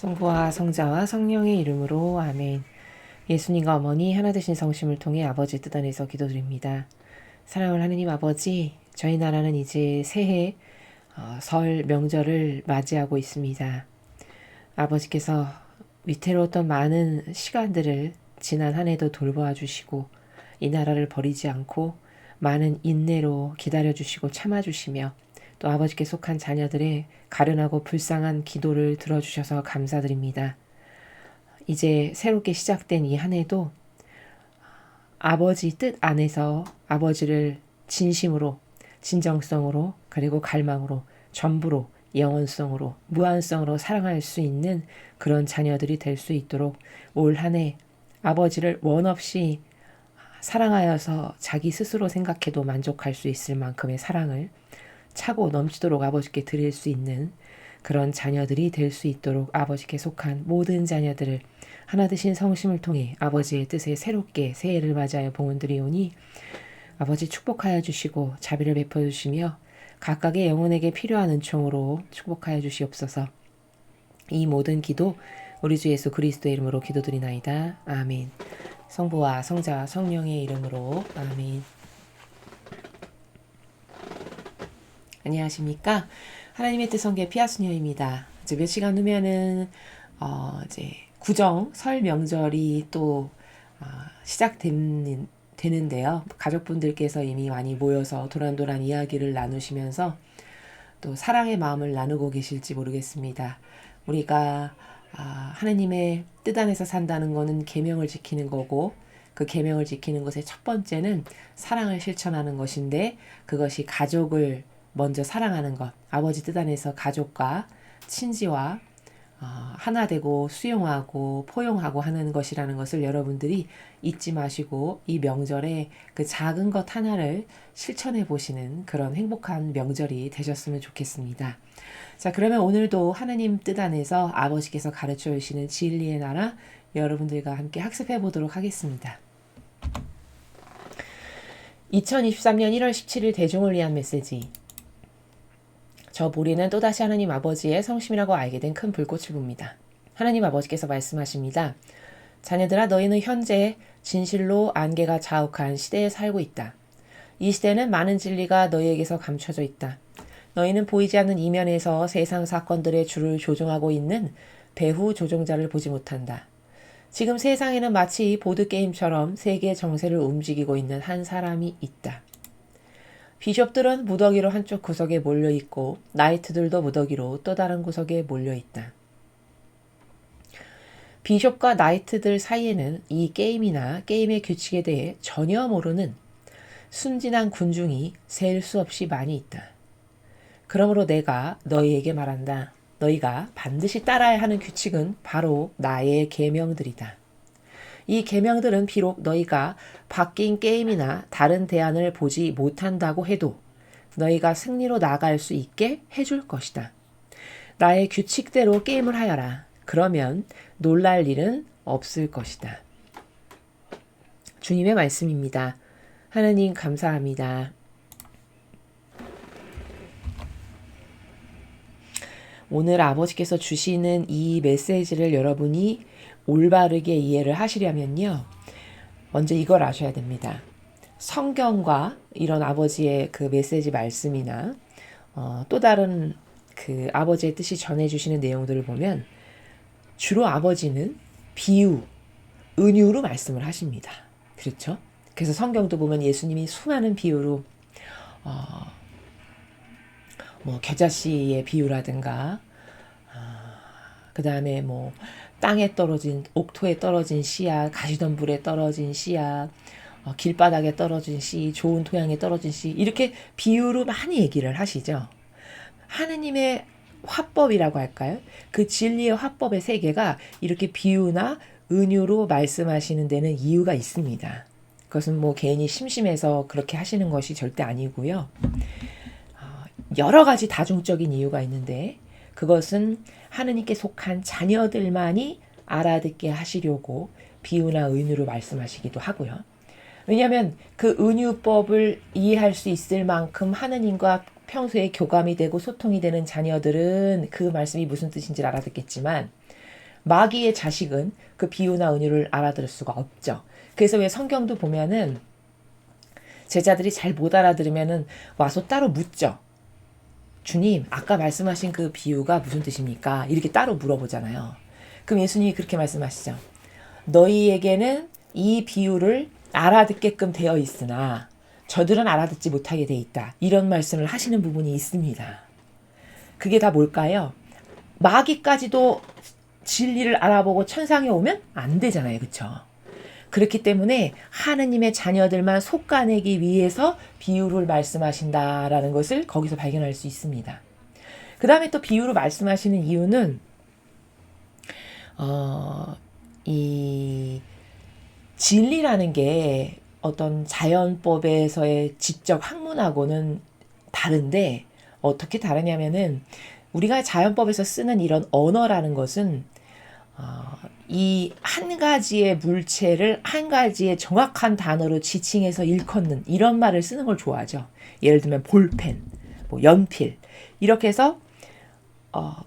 성부와 성자와 성령의 이름으로 아멘. 예수님과 어머니 하나 되신 성심을 통해 아버지 뜻 안에서 기도드립니다. 사랑하는 하느님 아버지, 저희 나라는 이제 새해 설 명절을 맞이하고 있습니다. 아버지께서 위태로웠던 많은 시간들을 지난 한 해도 돌보아 주시고 이 나라를 버리지 않고 많은 인내로 기다려주시고 참아주시며 또 아버지께 속한 자녀들의 가련하고 불쌍한 기도를 들어주셔서 감사드립니다. 이제 새롭게 시작된 이 한 해도 아버지 뜻 안에서 아버지를 진심으로, 진정성으로, 그리고 갈망으로, 전부로, 영원성으로, 무한성으로 사랑할 수 있는 그런 자녀들이 될 수 있도록 올 한 해 아버지를 원 없이 사랑하여서 자기 스스로 생각해도 만족할 수 있을 만큼의 사랑을 차고 넘치도록 아버지께 드릴 수 있는 그런 자녀들이 될 수 있도록 아버지께 속한 모든 자녀들을 하나 되신 성심을 통해 아버지의 뜻에 새롭게 새해를 맞이하여 봉헌드리오니 아버지 축복하여 주시고 자비를 베풀어 주시며 각각의 영혼에게 필요한 은총으로 축복하여 주시옵소서. 이 모든 기도 우리 주 예수 그리스도의 이름으로 기도드리나이다. 아멘. 성부와 성자와 성령의 이름으로 아멘. 안녕하십니까? 하나님의 뜻 성계 피아수녀입니다. 이제 몇 시간 후면은 이제 구정 설 명절이 또 시작되는데요. 가족분들께서 이미 많이 모여서 도란도란 이야기를 나누시면서 또 사랑의 마음을 나누고 계실지 모르겠습니다. 우리가 하나님의 뜻 안에서 산다는 것은 계명을 지키는 거고 그 계명을 지키는 것의 첫 번째는 사랑을 실천하는 것인데 그것이 가족을 먼저 사랑하는 것, 아버지 뜻 안에서 가족과 친지와 하나 되고 수용하고 포용하고 하는 것이라는 것을 여러분들이 잊지 마시고 이 명절에 그 작은 것 하나를 실천해 보시는 그런 행복한 명절이 되셨으면 좋겠습니다. 자, 그러면 오늘도 하나님 뜻 안에서 아버지께서 가르쳐 주시는 진리의 나라 여러분들과 함께 학습해 보도록 하겠습니다. 2023년 1월 17일 대종을 위한 메시지. 저 보리는 또다시 하나님 아버지의 성심이라고 알게 된 큰 불꽃을 봅니다. 하나님 아버지께서 말씀하십니다. 자녀들아, 너희는 현재 진실로 안개가 자욱한 시대에 살고 있다. 이 시대는 많은 진리가 너희에게서 감춰져 있다. 너희는 보이지 않는 이면에서 세상 사건들의 줄을 조종하고 있는 배후 조종자를 보지 못한다. 지금 세상에는 마치 보드게임처럼 세계 정세를 움직이고 있는 한 사람이 있다. 비숍들은 무더기로 한쪽 구석에 몰려있고 나이트들도 무더기로 또 다른 구석에 몰려있다. 비숍과 나이트들 사이에는 이 게임이나 게임의 규칙에 대해 전혀 모르는 순진한 군중이 셀 수 없이 많이 있다. 그러므로 내가 너희에게 말한다. 너희가 반드시 따라야 하는 규칙은 바로 나의 계명들이다. 이 계명들은 비록 너희가 바뀐 게임이나 다른 대안을 보지 못한다고 해도 너희가 승리로 나아갈 수 있게 해줄 것이다. 나의 규칙대로 게임을 하여라. 그러면 놀랄 일은 없을 것이다. 주님의 말씀입니다. 하나님 감사합니다. 오늘 아버지께서 주시는 이 메시지를 여러분이 올바르게 이해를 하시려면요. 먼저 이걸 아셔야 됩니다. 성경과 이런 아버지의 그 메시지 말씀이나 또 다른 그 아버지의 뜻이 전해주시는 내용들을 보면 주로 아버지는 비유, 은유로 말씀을 하십니다. 그렇죠? 그래서 성경도 보면 예수님이 수많은 비유로 겨자씨의 비유라든가 그 다음에 땅에 떨어진 옥토에 떨어진 씨앗, 가시덤불에 떨어진 씨앗, 길바닥에 떨어진 씨, 좋은 토양에 떨어진 씨 이렇게 비유로 많이 얘기를 하시죠. 하느님의 화법이라고 할까요? 그 진리의 화법의 세계가 이렇게 비유나 은유로 말씀하시는 데는 이유가 있습니다. 그것은 괜히 심심해서 그렇게 하시는 것이 절대 아니고요. 여러 가지 다중적인 이유가 있는데 그것은 하느님께 속한 자녀들만이 알아듣게 하시려고 비유나 은유로 말씀하시기도 하고요. 왜냐하면 그 은유법을 이해할 수 있을 만큼 하느님과 평소에 교감이 되고 소통이 되는 자녀들은 그 말씀이 무슨 뜻인지 알아듣겠지만 마귀의 자식은 그 비유나 은유를 알아들을 수가 없죠. 그래서 왜 성경도 보면은 제자들이 잘 못 알아들으면은 와서 따로 묻죠. 주님, 아까 말씀하신 그 비유가 무슨 뜻입니까? 이렇게 따로 물어보잖아요. 그럼 예수님이 그렇게 말씀하시죠. 너희에게는 이 비유를 알아듣게끔 되어 있으나 저들은 알아듣지 못하게 돼 있다. 이런 말씀을 하시는 부분이 있습니다. 그게 다 뭘까요? 마귀까지도 진리를 알아보고 천상에 오면 안 되잖아요. 그렇죠? 그렇기 때문에 하느님의 자녀들만 속가내기 위해서 비유를 말씀하신다라는 것을 거기서 발견할 수 있습니다. 그 다음에 또 비유로 말씀하시는 이유는 이 진리라는 게 어떤 자연법에서의 지적 학문하고는 다른데 어떻게 다르냐면은 우리가 자연법에서 쓰는 이런 언어라는 것은 이 한 가지의 물체를 한 가지의 정확한 단어로 지칭해서 일컫는 이런 말을 쓰는 걸 좋아하죠. 예를 들면 볼펜, 뭐 연필 이렇게 해서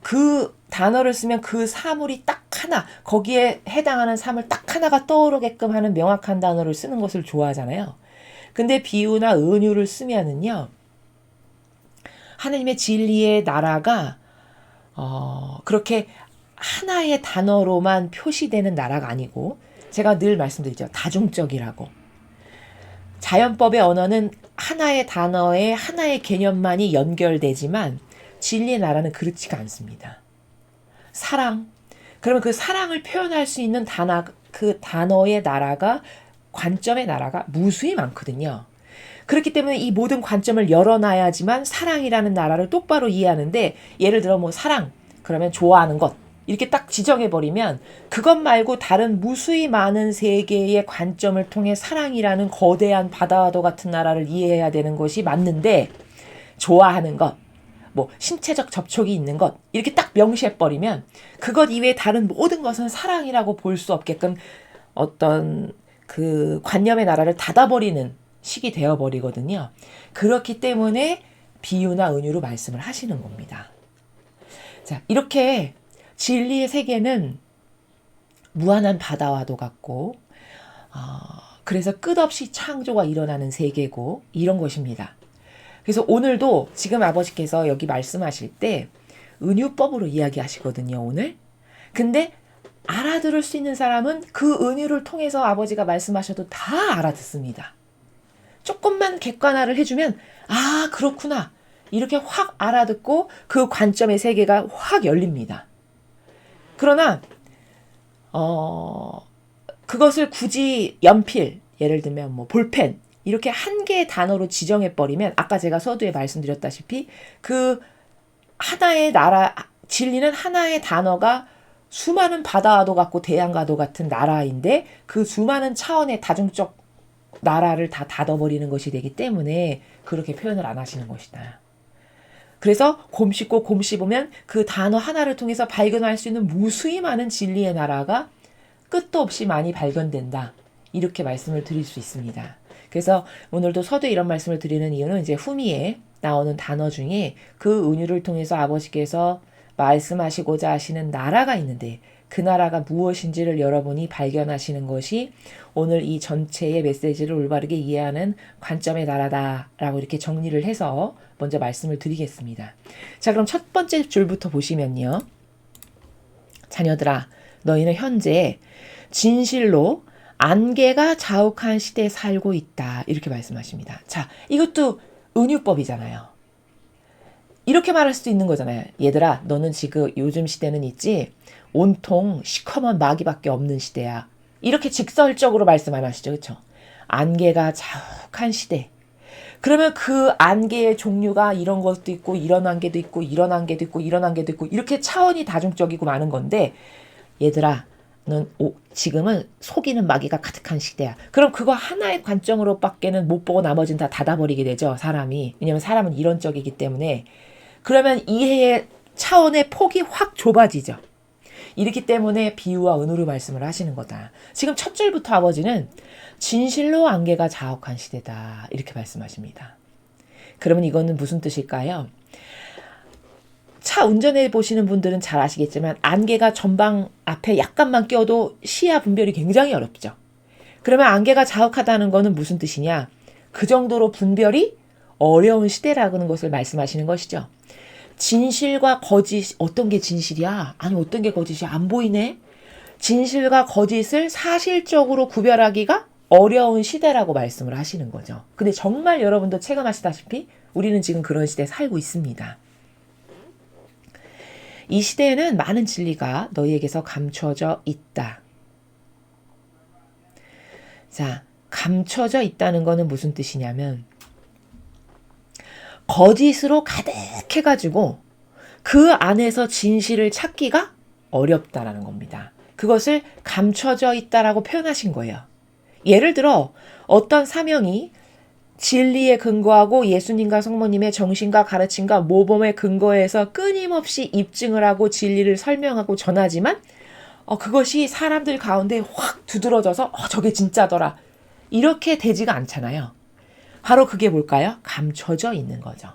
그 단어를 쓰면 그 사물이 딱 하나, 거기에 해당하는 사물 딱 하나가 떠오르게끔 하는 명확한 단어를 쓰는 것을 좋아하잖아요. 근데 비유나 은유를 쓰면은요, 하느님의 진리의 나라가 그렇게 하나의 단어로만 표시되는 나라가 아니고, 제가 늘 말씀드리죠. 다중적이라고. 자연법의 언어는 하나의 단어에 하나의 개념만이 연결되지만 진리의 나라는 그렇지가 않습니다. 사랑. 그러면 그 사랑을 표현할 수 있는 그 단어의 나라가, 관점의 나라가 무수히 많거든요. 그렇기 때문에 이 모든 관점을 열어놔야지만 사랑이라는 나라를 똑바로 이해하는데, 예를 들어 뭐 사랑, 그러면 좋아하는 것, 이렇게 딱 지정해버리면 그것 말고 다른 무수히 많은 세계의 관점을 통해 사랑이라는 거대한 바다와도 같은 나라를 이해해야 되는 것이 맞는데, 좋아하는 것, 뭐 신체적 접촉이 있는 것 이렇게 딱 명시해버리면 그것 이외에 다른 모든 것은 사랑이라고 볼 수 없게끔 어떤 그 관념의 나라를 닫아버리는 식이 되어버리거든요. 그렇기 때문에 비유나 은유로 말씀을 하시는 겁니다. 자, 이렇게 진리의 세계는 무한한 바다와도 같고 그래서 끝없이 창조가 일어나는 세계고 이런 것입니다. 그래서 오늘도 지금 아버지께서 여기 말씀하실 때 은유법으로 이야기하시거든요, 오늘. 근데 알아들을 수 있는 사람은 그 은유를 통해서 아버지가 말씀하셔도 다 알아듣습니다. 조금만 객관화를 해주면 아, 그렇구나. 이렇게 확 알아듣고 그 관점의 세계가 확 열립니다. 그러나 그것을 굳이 연필, 예를 들면 뭐 볼펜 이렇게 한 개의 단어로 지정해버리면 아까 제가 서두에 말씀드렸다시피 그 하나의 나라, 진리는 하나의 단어가 수많은 바다와도 같고 대양과도 같은 나라인데 그 수많은 차원의 다중적 나라를 다 닫아버리는 것이 되기 때문에 그렇게 표현을 안 하시는 것이다. 그래서 곰씹고 곰씹으면 그 단어 하나를 통해서 발견할 수 있는 무수히 많은 진리의 나라가 끝도 없이 많이 발견된다. 이렇게 말씀을 드릴 수 있습니다. 그래서 오늘도 서두에 이런 말씀을 드리는 이유는 이제 후미에 나오는 단어 중에 그 은유를 통해서 아버지께서 말씀하시고자 하시는 나라가 있는데 그 나라가 무엇인지를 여러분이 발견하시는 것이 오늘 이 전체의 메시지를 올바르게 이해하는 관점의 나라다라고 이렇게 정리를 해서 먼저 말씀을 드리겠습니다. 자, 그럼 첫 번째 줄부터 보시면요. 자녀들아, 너희는 현재 진실로 안개가 자욱한 시대에 살고 있다. 이렇게 말씀하십니다. 자, 이것도 은유법이잖아요. 이렇게 말할 수도 있는 거잖아요. 얘들아, 너는 지금 요즘 시대는 있지? 온통 시커먼 마귀밖에 없는 시대야. 이렇게 직설적으로 말씀 안 하시죠. 그렇죠? 안개가 자욱한 시대. 그러면 그 안개의 종류가 이런 것도 있고 이런 안개도 있고 이런 안개도 있고 이런 안개도 있고 이렇게 차원이 다중적이고 많은 건데 얘들아 넌 지금은 속이는 마귀가 가득한 시대야. 그럼 그거 하나의 관점으로 밖에는 못 보고 나머지는 다 닫아버리게 되죠. 사람이. 왜냐하면 사람은 이론적이기 때문에. 그러면 이해의 차원의 폭이 확 좁아지죠. 이렇기 때문에 비유와 은유로 말씀을 하시는 거다. 지금 첫 줄부터 아버지는 진실로 안개가 자욱한 시대다. 이렇게 말씀하십니다. 그러면 이거는 무슨 뜻일까요? 차 운전해 보시는 분들은 잘 아시겠지만 안개가 전방 앞에 약간만 껴도 시야 분별이 굉장히 어렵죠. 그러면 안개가 자욱하다는 것은 무슨 뜻이냐? 그 정도로 분별이 어려운 시대라는 것을 말씀하시는 것이죠. 진실과 거짓, 어떤 게 진실이야? 아니 어떤 게 거짓이야? 안 보이네? 진실과 거짓을 사실적으로 구별하기가 어려운 시대라고 말씀을 하시는 거죠. 근데 정말 여러분도 체감하시다시피 우리는 지금 그런 시대에 살고 있습니다. 이 시대에는 많은 진리가 너희에게서 감춰져 있다. 자, 감춰져 있다는 것은 무슨 뜻이냐면 거짓으로 가득해가지고 그 안에서 진실을 찾기가 어렵다라는 겁니다. 그것을 감춰져 있다라고 표현하신 거예요. 예를 들어 어떤 사명이 진리에 근거하고 예수님과 성모님의 정신과 가르침과 모범에 근거해서 끊임없이 입증을 하고 진리를 설명하고 전하지만 그것이 사람들 가운데 확 두드러져서 저게 진짜더라. 이렇게 되지가 않잖아요. 바로 그게 뭘까요? 감춰져 있는 거죠.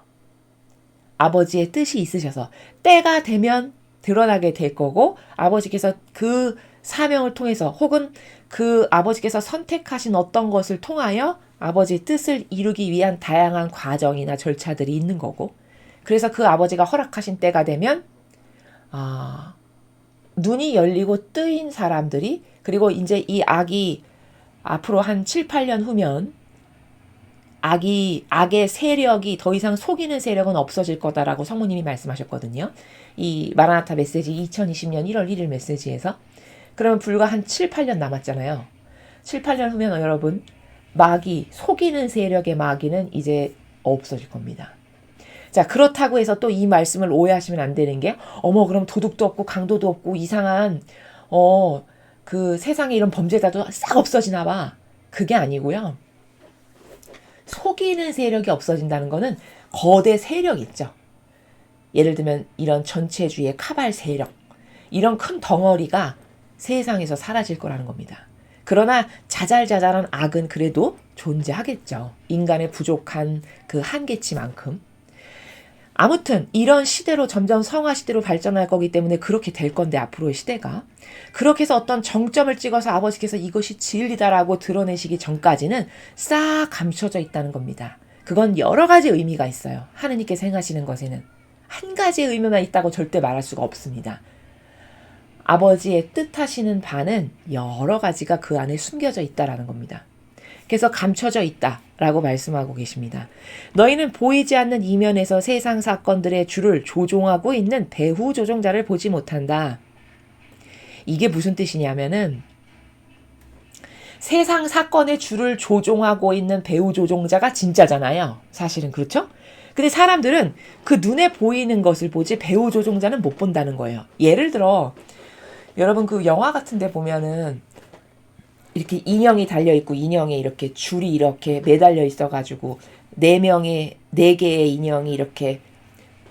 아버지의 뜻이 있으셔서 때가 되면 드러나게 될 거고 아버지께서 그 사명을 통해서 혹은 그 아버지께서 선택하신 어떤 것을 통하여 아버지의 뜻을 이루기 위한 다양한 과정이나 절차들이 있는 거고 그래서 그 아버지가 허락하신 때가 되면 눈이 열리고 뜨인 사람들이 그리고 이제 이 악이 앞으로 한 7, 8년 후면 악의 세력이 더 이상 속이는 세력은 없어질 거다라고 성모님이 말씀하셨거든요. 이 마라나타 메시지 2020년 1월 1일 메시지에서. 그러면 불과 한 7, 8년 남았잖아요. 7, 8년 후면 여러분 속이는 세력의 마귀는 이제 없어질 겁니다. 자, 그렇다고 해서 또 이 말씀을 오해하시면 안 되는 게 그럼 도둑도 없고 강도도 없고 이상한 그 세상에 이런 범죄자도 싹 없어지나 봐. 그게 아니고요. 속이는 세력이 없어진다는 거는 거대 세력 있죠. 예를 들면 이런 전체주의의 카발 세력 이런 큰 덩어리가 세상에서 사라질 거라는 겁니다. 그러나 자잘자잘한 악은 그래도 존재하겠죠. 인간의 부족한 그 한계치만큼. 아무튼 이런 시대로 점점 성화 시대로 발전할 거기 때문에 그렇게 될 건데 앞으로의 시대가 그렇게 해서 어떤 정점을 찍어서 아버지께서 이것이 진리다라고 드러내시기 전까지는 싹 감춰져 있다는 겁니다. 그건 여러 가지 의미가 있어요. 하느님께서 행하시는 것에는 한 가지의 의미만 있다고 절대 말할 수가 없습니다. 아버지의 뜻하시는 바는 여러 가지가 그 안에 숨겨져 있다라는 겁니다. 그래서 감춰져 있다라고 말씀하고 계십니다. 너희는 보이지 않는 이면에서 세상 사건들의 줄을 조종하고 있는 배후 조종자를 보지 못한다. 이게 무슨 뜻이냐면은 세상 사건의 줄을 조종하고 있는 배후 조종자가 진짜잖아요. 사실은 그렇죠? 근데 사람들은 그 눈에 보이는 것을 보지 배후 조종자는 못 본다는 거예요. 예를 들어 여러분 그 영화 같은 데 보면은 이렇게 인형이 달려있고 인형에 이렇게 줄이 이렇게 매달려 있어가지고 4개의 인형이 이렇게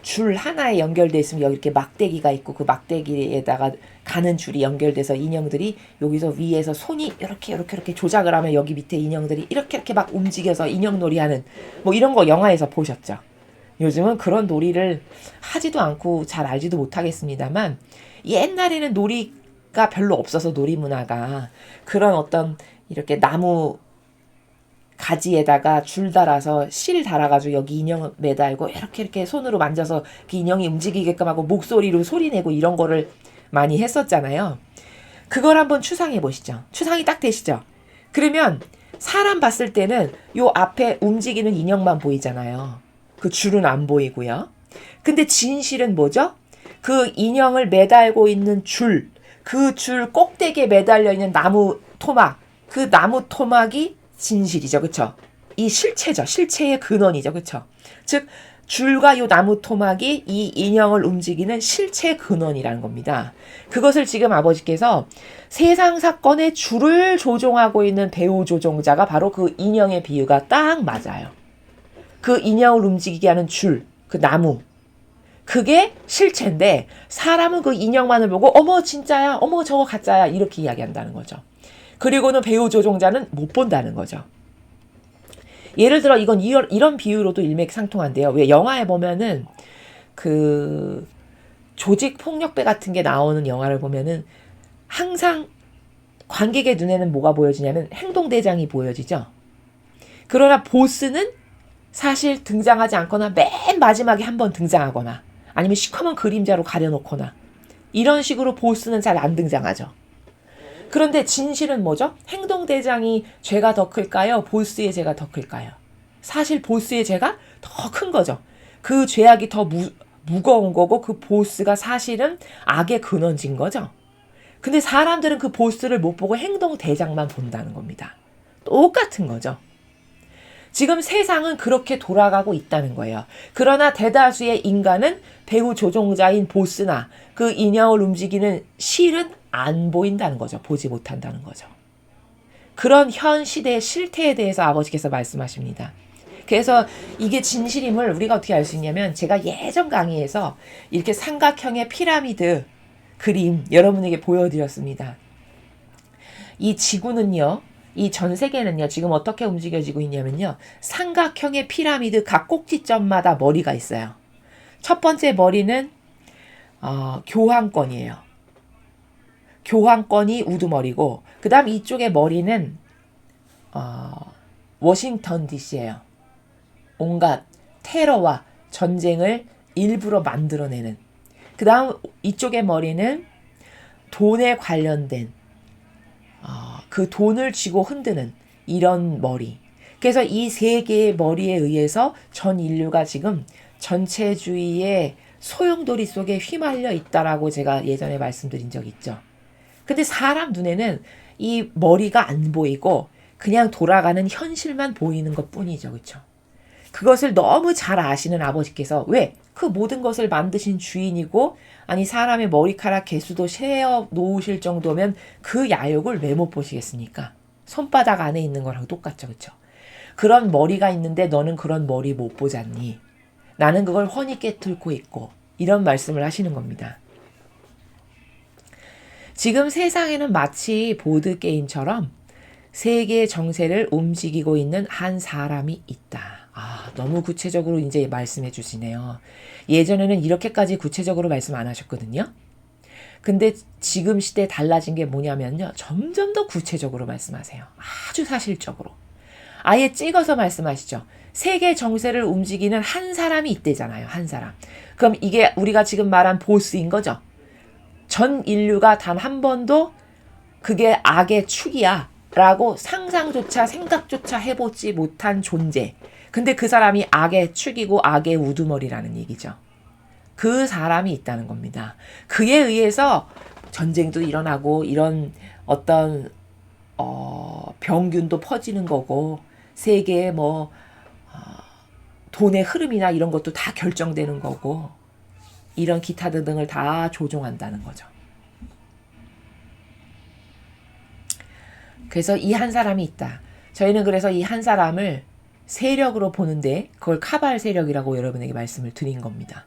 줄 하나에 연결돼 있으면 여기 이렇게 막대기가 있고 그 막대기에다가 가는 줄이 연결돼서 인형들이 여기서 위에서 손이 이렇게 조작을 하면 여기 밑에 인형들이 이렇게 막 움직여서 인형놀이 하는 뭐 이런 거 영화에서 보셨죠? 요즘은 그런 놀이를 하지도 않고 잘 알지도 못하겠습니다만 옛날에는 놀이가 별로 없어서 놀이 문화가 그런 어떤 이렇게 나무 가지에다가 줄 달아서 실 달아가지고 여기 인형 매달고 이렇게 손으로 만져서 그 인형이 움직이게끔 하고 목소리로 소리내고 이런 거를 많이 했었잖아요. 그걸 한번 추상해 보시죠. 추상이 딱 되시죠? 그러면 사람 봤을 때는 요 앞에 움직이는 인형만 보이잖아요. 그 줄은 안 보이고요. 근데 진실은 뭐죠? 그 인형을 매달고 있는 줄, 그 줄 꼭대기에 매달려 있는 나무 토막, 그 나무 토막이 진실이죠. 그쵸? 이 실체죠. 실체의 근원이죠. 그쵸? 즉 줄과 요 나무 토막이 이 인형을 움직이는 실체 근원이라는 겁니다. 그것을 지금 아버지께서 세상 사건의 줄을 조종하고 있는 배후 조종자가 바로 그 인형의 비유가 딱 맞아요. 그 인형을 움직이게 하는 줄, 그 나무. 그게 실체인데 사람은 그 인형만을 보고 어머 진짜야, 어머 저거 가짜야 이렇게 이야기한다는 거죠. 그리고는 배후 조종자는 못 본다는 거죠. 예를 들어 이건 이런 비유로도 일맥상통한데요. 왜 영화에 보면은 그 조직 폭력배 같은 게 나오는 영화를 보면은 항상 관객의 눈에는 뭐가 보여지냐면 행동대장이 보여지죠. 그러나 보스는 사실 등장하지 않거나 맨 마지막에 한번 등장하거나 아니면 시커먼 그림자로 가려놓거나 이런 식으로 보스는 잘 안 등장하죠. 그런데 진실은 뭐죠? 행동대장이 죄가 더 클까요? 보스의 죄가 더 클까요? 사실 보스의 죄가 더 큰 거죠. 그 죄악이 더 무거운 거고 그 보스가 사실은 악의 근원진 거죠. 근데 사람들은 그 보스를 못 보고 행동대장만 본다는 겁니다. 똑같은 거죠. 지금 세상은 그렇게 돌아가고 있다는 거예요. 그러나 대다수의 인간은 배후 조종자인 보스나 그 인형을 움직이는 실은 안 보인다는 거죠. 보지 못한다는 거죠. 그런 현 시대의 실태에 대해서 아버지께서 말씀하십니다. 그래서 이게 진실임을 우리가 어떻게 알 수 있냐면 제가 예전 강의에서 이렇게 삼각형의 피라미드 그림 여러분에게 보여드렸습니다. 이 지구는요. 이 전 세계는요. 지금 어떻게 움직여지고 있냐면요. 삼각형의 피라미드 각 꼭지점마다 머리가 있어요. 첫 번째 머리는 교황권이에요. 교황권이 우두머리고 그 다음 이쪽의 머리는 워싱턴 DC예요. 온갖 테러와 전쟁을 일부러 만들어내는. 그 다음 이쪽의 머리는 돈에 관련된 그 돈을 쥐고 흔드는 이런 머리. 그래서 이 세 개의 머리에 의해서 전 인류가 지금 전체주의의 소용돌이 속에 휘말려 있다라고 제가 예전에 말씀드린 적 있죠. 근데 사람 눈에는 이 머리가 안 보이고 그냥 돌아가는 현실만 보이는 것 뿐이죠. 그렇죠? 그것을 너무 잘 아시는 아버지께서 왜? 그 모든 것을 만드신 주인이고 아니 사람의 머리카락 개수도 세어 놓으실 정도면 그 야욕을 왜 못 보시겠습니까? 손바닥 안에 있는 거랑 똑같죠. 그렇죠? 그런 머리가 있는데 너는 그런 머리 못 보잖니. 나는 그걸 훤히 깨뚫고 있고 이런 말씀을 하시는 겁니다. 지금 세상에는 마치 보드게임처럼 세계의 정세를 움직이고 있는 한 사람이 있다. 너무 구체적으로 이제 말씀해 주시네요. 예전에는 이렇게까지 구체적으로 말씀 안 하셨거든요. 근데 지금 시대에 달라진 게 뭐냐면요. 점점 더 구체적으로 말씀하세요. 아주 사실적으로. 아예 찍어서 말씀하시죠. 세계 정세를 움직이는 한 사람이 있대잖아요. 한 사람. 그럼 이게 우리가 지금 말한 보스인 거죠. 전 인류가 단 한 번도 그게 악의 축이야 라고 상상조차 생각조차 해보지 못한 존재. 근데 그 사람이 악의 축이고 악의 우두머리라는 얘기죠. 그 사람이 있다는 겁니다. 그에 의해서 전쟁도 일어나고 이런 어떤 병균도 퍼지는 거고 세계의 돈의 흐름이나 이런 것도 다 결정되는 거고 이런 기타 등등을 다 조종한다는 거죠. 그래서 이 한 사람이 있다. 저희는 그래서 이 한 사람을 세력으로 보는데 그걸 카발 세력이라고 여러분에게 말씀을 드린 겁니다.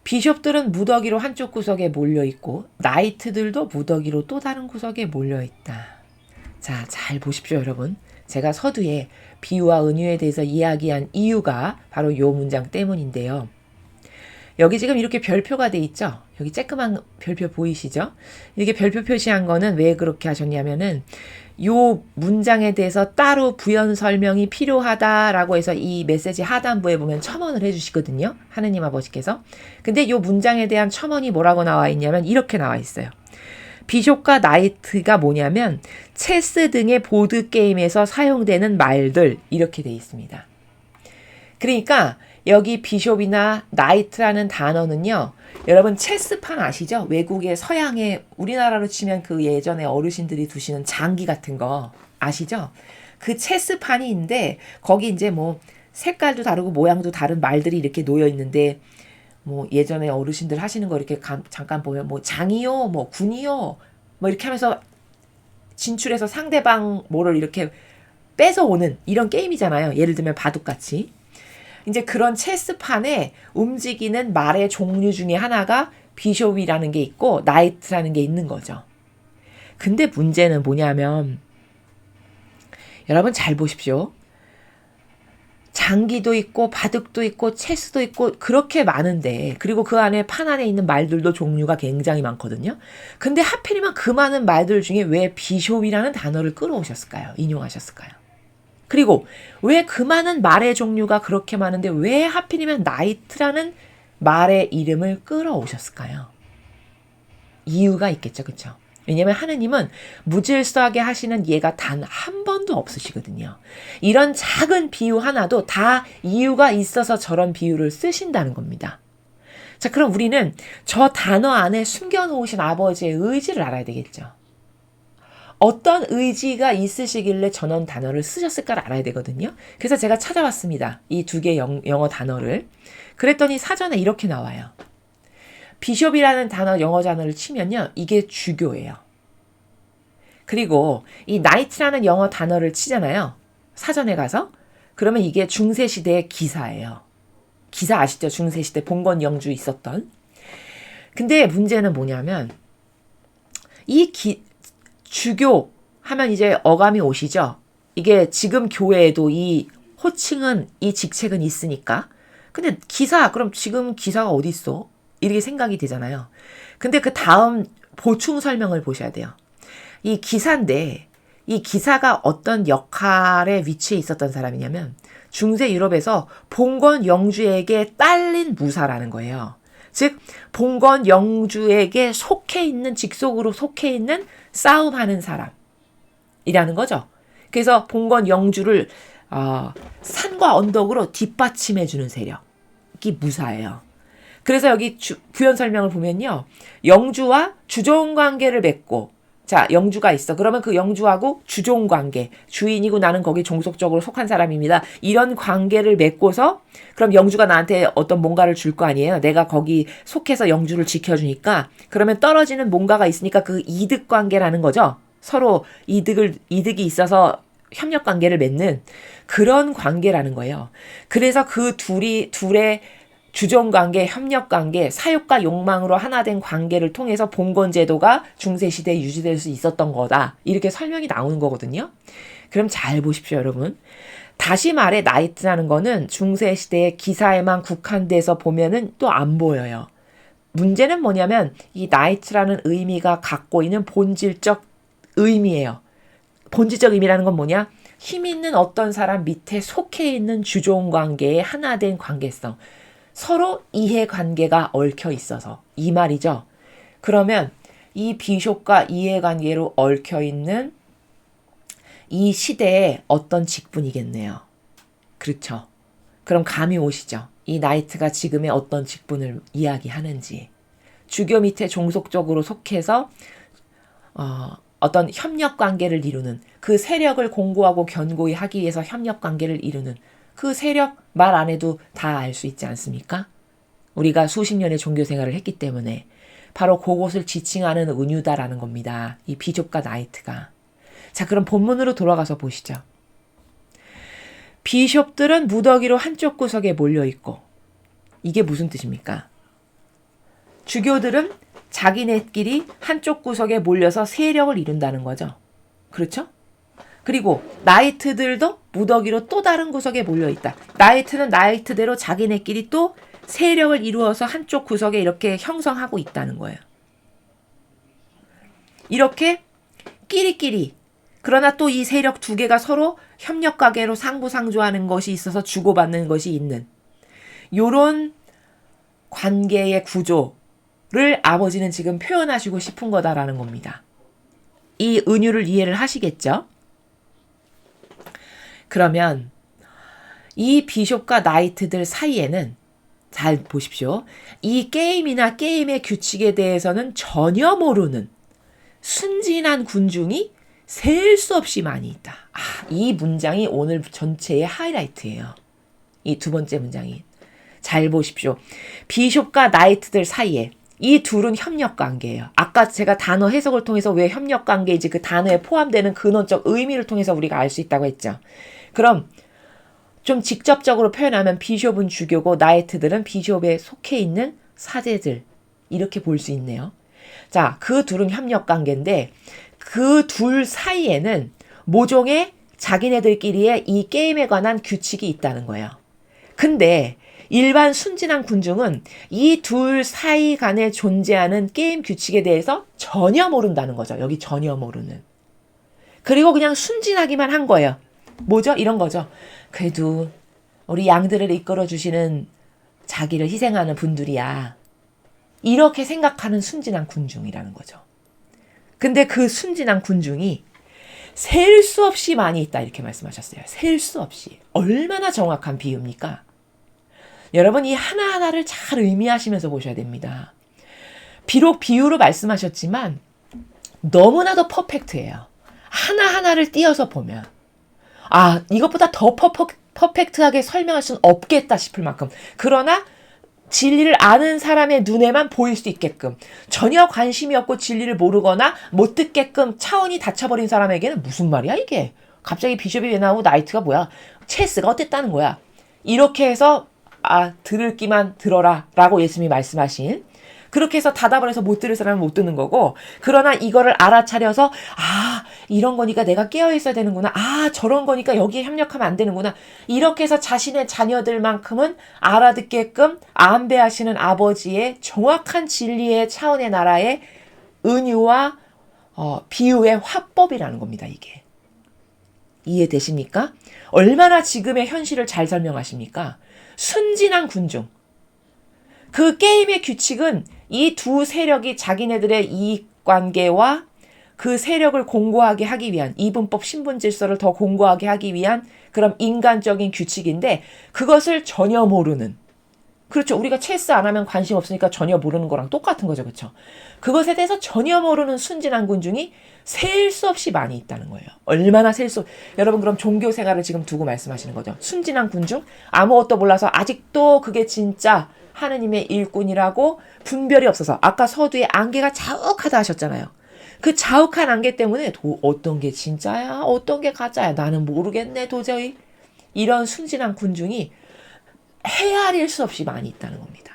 비숍들은 무더기로 한쪽 구석에 몰려있고 나이트들도 무더기로 또 다른 구석에 몰려있다. 자, 잘 보십시오 여러분. 제가 서두에 비유와 은유에 대해서 이야기한 이유가 바로 이 문장 때문인데요. 여기 지금 이렇게 별표가 돼 있죠? 여기 쬐끄만 별표 보이시죠? 이렇게 별표 표시한 거는 왜 그렇게 하셨냐면은 요 문장에 대해서 따로 부연 설명이 필요하다라고 해서 이 메시지 하단부에 보면 첨언을 해주시거든요. 하느님 아버지께서. 근데 요 문장에 대한 첨언이 뭐라고 나와 있냐면 이렇게 나와 있어요. 비숍과 나이트가 뭐냐면 체스 등의 보드게임에서 사용되는 말들 이렇게 돼 있습니다. 그러니까 여기 비숍이나 나이트라는 단어는요. 여러분 체스판 아시죠? 외국의 서양의 우리나라로 치면 그 예전에 어르신들이 두시는 장기 같은 거 아시죠? 그 체스판이 있는데 거기 이제 뭐 색깔도 다르고 모양도 다른 말들이 이렇게 놓여 있는데 뭐 예전에 어르신들 하시는 거 이렇게 잠깐 보면 뭐 장이요, 뭐 군이요, 뭐 이렇게 하면서 진출해서 상대방 뭐를 이렇게 뺏어오는 이런 게임이잖아요. 예를 들면 바둑같이. 이제 그런 체스판에 움직이는 말의 종류 중에 하나가 비숍이라는 게 있고 나이트라는 게 있는 거죠. 근데 문제는 뭐냐면 여러분 잘 보십시오. 장기도 있고 바둑도 있고 체스도 있고 그렇게 많은데, 그리고 그 안에 판 안에 있는 말들도 종류가 굉장히 많거든요. 근데 하필이면 그 많은 말들 중에 왜 비숍이라는 단어를 끌어오셨을까요? 인용하셨을까요? 그리고 왜 그 많은 말의 종류가 그렇게 많은데 왜 하필이면 나이트라는 말의 이름을 끌어오셨을까요? 이유가 있겠죠. 그렇죠? 왜냐하면 하느님은 무질서하게 하시는 예가 단 한 번도 없으시거든요. 이런 작은 비유 하나도 다 이유가 있어서 저런 비유를 쓰신다는 겁니다. 자, 그럼 우리는 저 단어 안에 숨겨놓으신 아버지의 의지를 알아야 되겠죠. 어떤 의지가 있으시길래 저런 단어를 쓰셨을까를 알아야 되거든요. 그래서 제가 찾아봤습니다. 이 두 개의 영어 단어를. 그랬더니 사전에 이렇게 나와요. 비숍이라는 단어, 영어 단어를 치면요, 이게 주교예요. 그리고 이 나이트라는 영어 단어를 치잖아요. 사전에 가서. 그러면 이게 중세시대의 기사예요. 기사 아시죠? 중세시대 봉건 영주 있었던. 근데 문제는 뭐냐면 이 주교 하면 이제 어감이 오시죠? 이게 지금 교회에도 이 호칭은, 이 직책은 있으니까. 근데 기사, 그럼 지금 기사가 어디 있어? 이렇게 생각이 되잖아요. 근데 그 다음 보충 설명을 보셔야 돼요. 이 기사인데 이 기사가 어떤 역할에 위치해 있었던 사람이냐면 중세 유럽에서 봉건 영주에게 딸린 무사라는 거예요. 즉 봉건 영주에게 속해 있는, 직속으로 속해 있는 싸움하는 사람이라는 거죠. 그래서 봉건 영주를 산과 언덕으로 뒷받침해 주는 세력이 무사예요. 그래서 여기 구현 설명을 보면요. 영주와 주종 관계를 맺고, 자, 영주가 있어. 그러면 그 영주하고 주종 관계, 주인이고 나는 거기 종속적으로 속한 사람입니다. 이런 관계를 맺고서 그럼 영주가 나한테 어떤 뭔가를 줄 거 아니에요. 내가 거기 속해서 영주를 지켜주니까. 그러면 떨어지는 뭔가가 있으니까 그 이득 관계라는 거죠. 서로 이득이 있어서 협력 관계를 맺는 그런 관계라는 거예요. 그래서 그 둘의 주종관계, 협력관계, 사욕과 욕망으로 하나 된 관계를 통해서 봉건제도가 중세시대에 유지될 수 있었던 거다. 이렇게 설명이 나오는 거거든요. 그럼 잘 보십시오, 여러분. 다시 말해 나이트라는 거는 중세시대의 기사에만 국한돼서 보면은 또 안 보여요. 문제는 뭐냐면 이 나이트라는 의미가 갖고 있는 본질적 의미예요. 본질적 의미라는 건 뭐냐? 힘 있는 어떤 사람 밑에 속해 있는 주종관계의 하나 된 관계성. 서로 이해관계가 얽혀 있어서 이 말이죠. 그러면 이 비숍과 이해관계로 얽혀 있는 이 시대의 어떤 직분이겠네요. 그렇죠. 그럼 감이 오시죠. 이 나이트가 지금의 어떤 직분을 이야기하는지. 주교 밑에 종속적으로 속해서 어떤 협력관계를 이루는, 그 세력을 공고하고 견고히 하기 위해서 협력관계를 이루는 그 세력 말 안 해도 다 알 수 있지 않습니까? 우리가 수십 년의 종교 생활을 했기 때문에 바로 그곳을 지칭하는 은유다라는 겁니다. 이 비숍과 나이트가. 자, 그럼 본문으로 돌아가서 보시죠. 비숍들은 무더기로 한쪽 구석에 몰려있고, 이게 무슨 뜻입니까? 주교들은 자기네끼리 한쪽 구석에 몰려서 세력을 이룬다는 거죠. 그렇죠? 그리고 나이트들도 무더기로 또 다른 구석에 몰려있다. 나이트는 나이트대로 자기네끼리 또 세력을 이루어서 한쪽 구석에 이렇게 형성하고 있다는 거예요. 이렇게 끼리끼리, 그러나 또 이 세력 두 개가 서로 협력관계로 상부상조하는 것이 있어서 주고받는 것이 있는 요런 관계의 구조를 아버지는 지금 표현하시고 싶은 거다라는 겁니다. 이 은유를 이해를 하시겠죠? 그러면 이 비숍과 나이트들 사이에는 잘 보십시오. 이 게임이나 게임의 규칙에 대해서는 전혀 모르는 순진한 군중이 셀 수 없이 많이 있다. 이 문장이 오늘 전체의 하이라이트예요. 이 두 번째 문장이. 잘 보십시오. 비숍과 나이트들 사이에 이 둘은 협력관계예요. 아까 제가 단어 해석을 통해서 왜 협력관계인지 그 단어에 포함되는 근원적 의미를 통해서 우리가 알 수 있다고 했죠. 그럼 좀 직접적으로 표현하면 비숍은 주교고 나이트들은 비숍에 속해 있는 사제들, 이렇게 볼 수 있네요. 자, 그 둘은 협력관계인데 그 둘 사이에는 모종의 자기네들끼리의 이 게임에 관한 규칙이 있다는 거예요. 근데 일반 순진한 군중은 이 둘 사이 간에 존재하는 게임 규칙에 대해서 전혀 모른다는 거죠. 여기 전혀 모르는. 그리고 그냥 순진하기만 한 거예요. 뭐죠? 이런 거죠. 그래도 우리 양들을 이끌어주시는 자기를 희생하는 분들이야. 이렇게 생각하는 순진한 군중이라는 거죠. 근데 그 순진한 군중이 셀 수 없이 많이 있다 이렇게 말씀하셨어요. 셀 수 없이. 얼마나 정확한 비유입니까? 여러분 이 하나하나를 잘 의미하시면서 보셔야 됩니다. 비록 비유로 말씀하셨지만 너무나도 퍼펙트해요. 하나하나를 띄어서 보면 이것보다 더 퍼펙트하게 설명할 수는 없겠다 싶을 만큼 그러나 진리를 아는 사람의 눈에만 보일 수 있게끔 전혀 관심이 없고 진리를 모르거나 못 듣게끔 차원이 닫혀버린 사람에게는 무슨 말이야 이게 갑자기 비숍이 왜 나오고 나이트가 뭐야 체스가 어땠다는 거야 이렇게 해서 들을 기만 들어라 라고 예수님이 말씀하신 그렇게 해서 답답을 해서 못 들을 사람은 못 듣는 거고 그러나 이거를 알아차려서 이런 거니까 내가 깨어있어야 되는구나 저런 거니까 여기에 협력하면 안 되는구나 이렇게 해서 자신의 자녀들만큼은 알아듣게끔 안배하시는 아버지의 정확한 진리의 차원의 나라의 은유와 비유의 화법이라는 겁니다. 이게 이해되십니까? 얼마나 지금의 현실을 잘 설명하십니까? 순진한 군중 그 게임의 규칙은 이 두 세력이 자기네들의 이익관계와 그 세력을 공고하게 하기 위한 이분법 신분질서를 더 공고하게 하기 위한 그런 인간적인 규칙인데 그것을 전혀 모르는 그렇죠. 우리가 체스 안 하면 관심 없으니까 전혀 모르는 거랑 똑같은 거죠. 그렇죠. 그것에 대해서 전혀 모르는 순진한 군중이 셀 수 없이 많이 있다는 거예요. 얼마나 여러분 그럼 종교 생활을 지금 두고 말씀하시는 거죠. 순진한 군중 아무것도 몰라서 아직도 그게 진짜 하느님의 일꾼이라고 분별이 없어서 아까 서두에 안개가 자욱하다 하셨잖아요. 그 자욱한 안개 때문에 어떤 게 진짜야 어떤 게 가짜야 나는 모르겠네 도저히 이런 순진한 군중이 헤아릴 수 없이 많이 있다는 겁니다.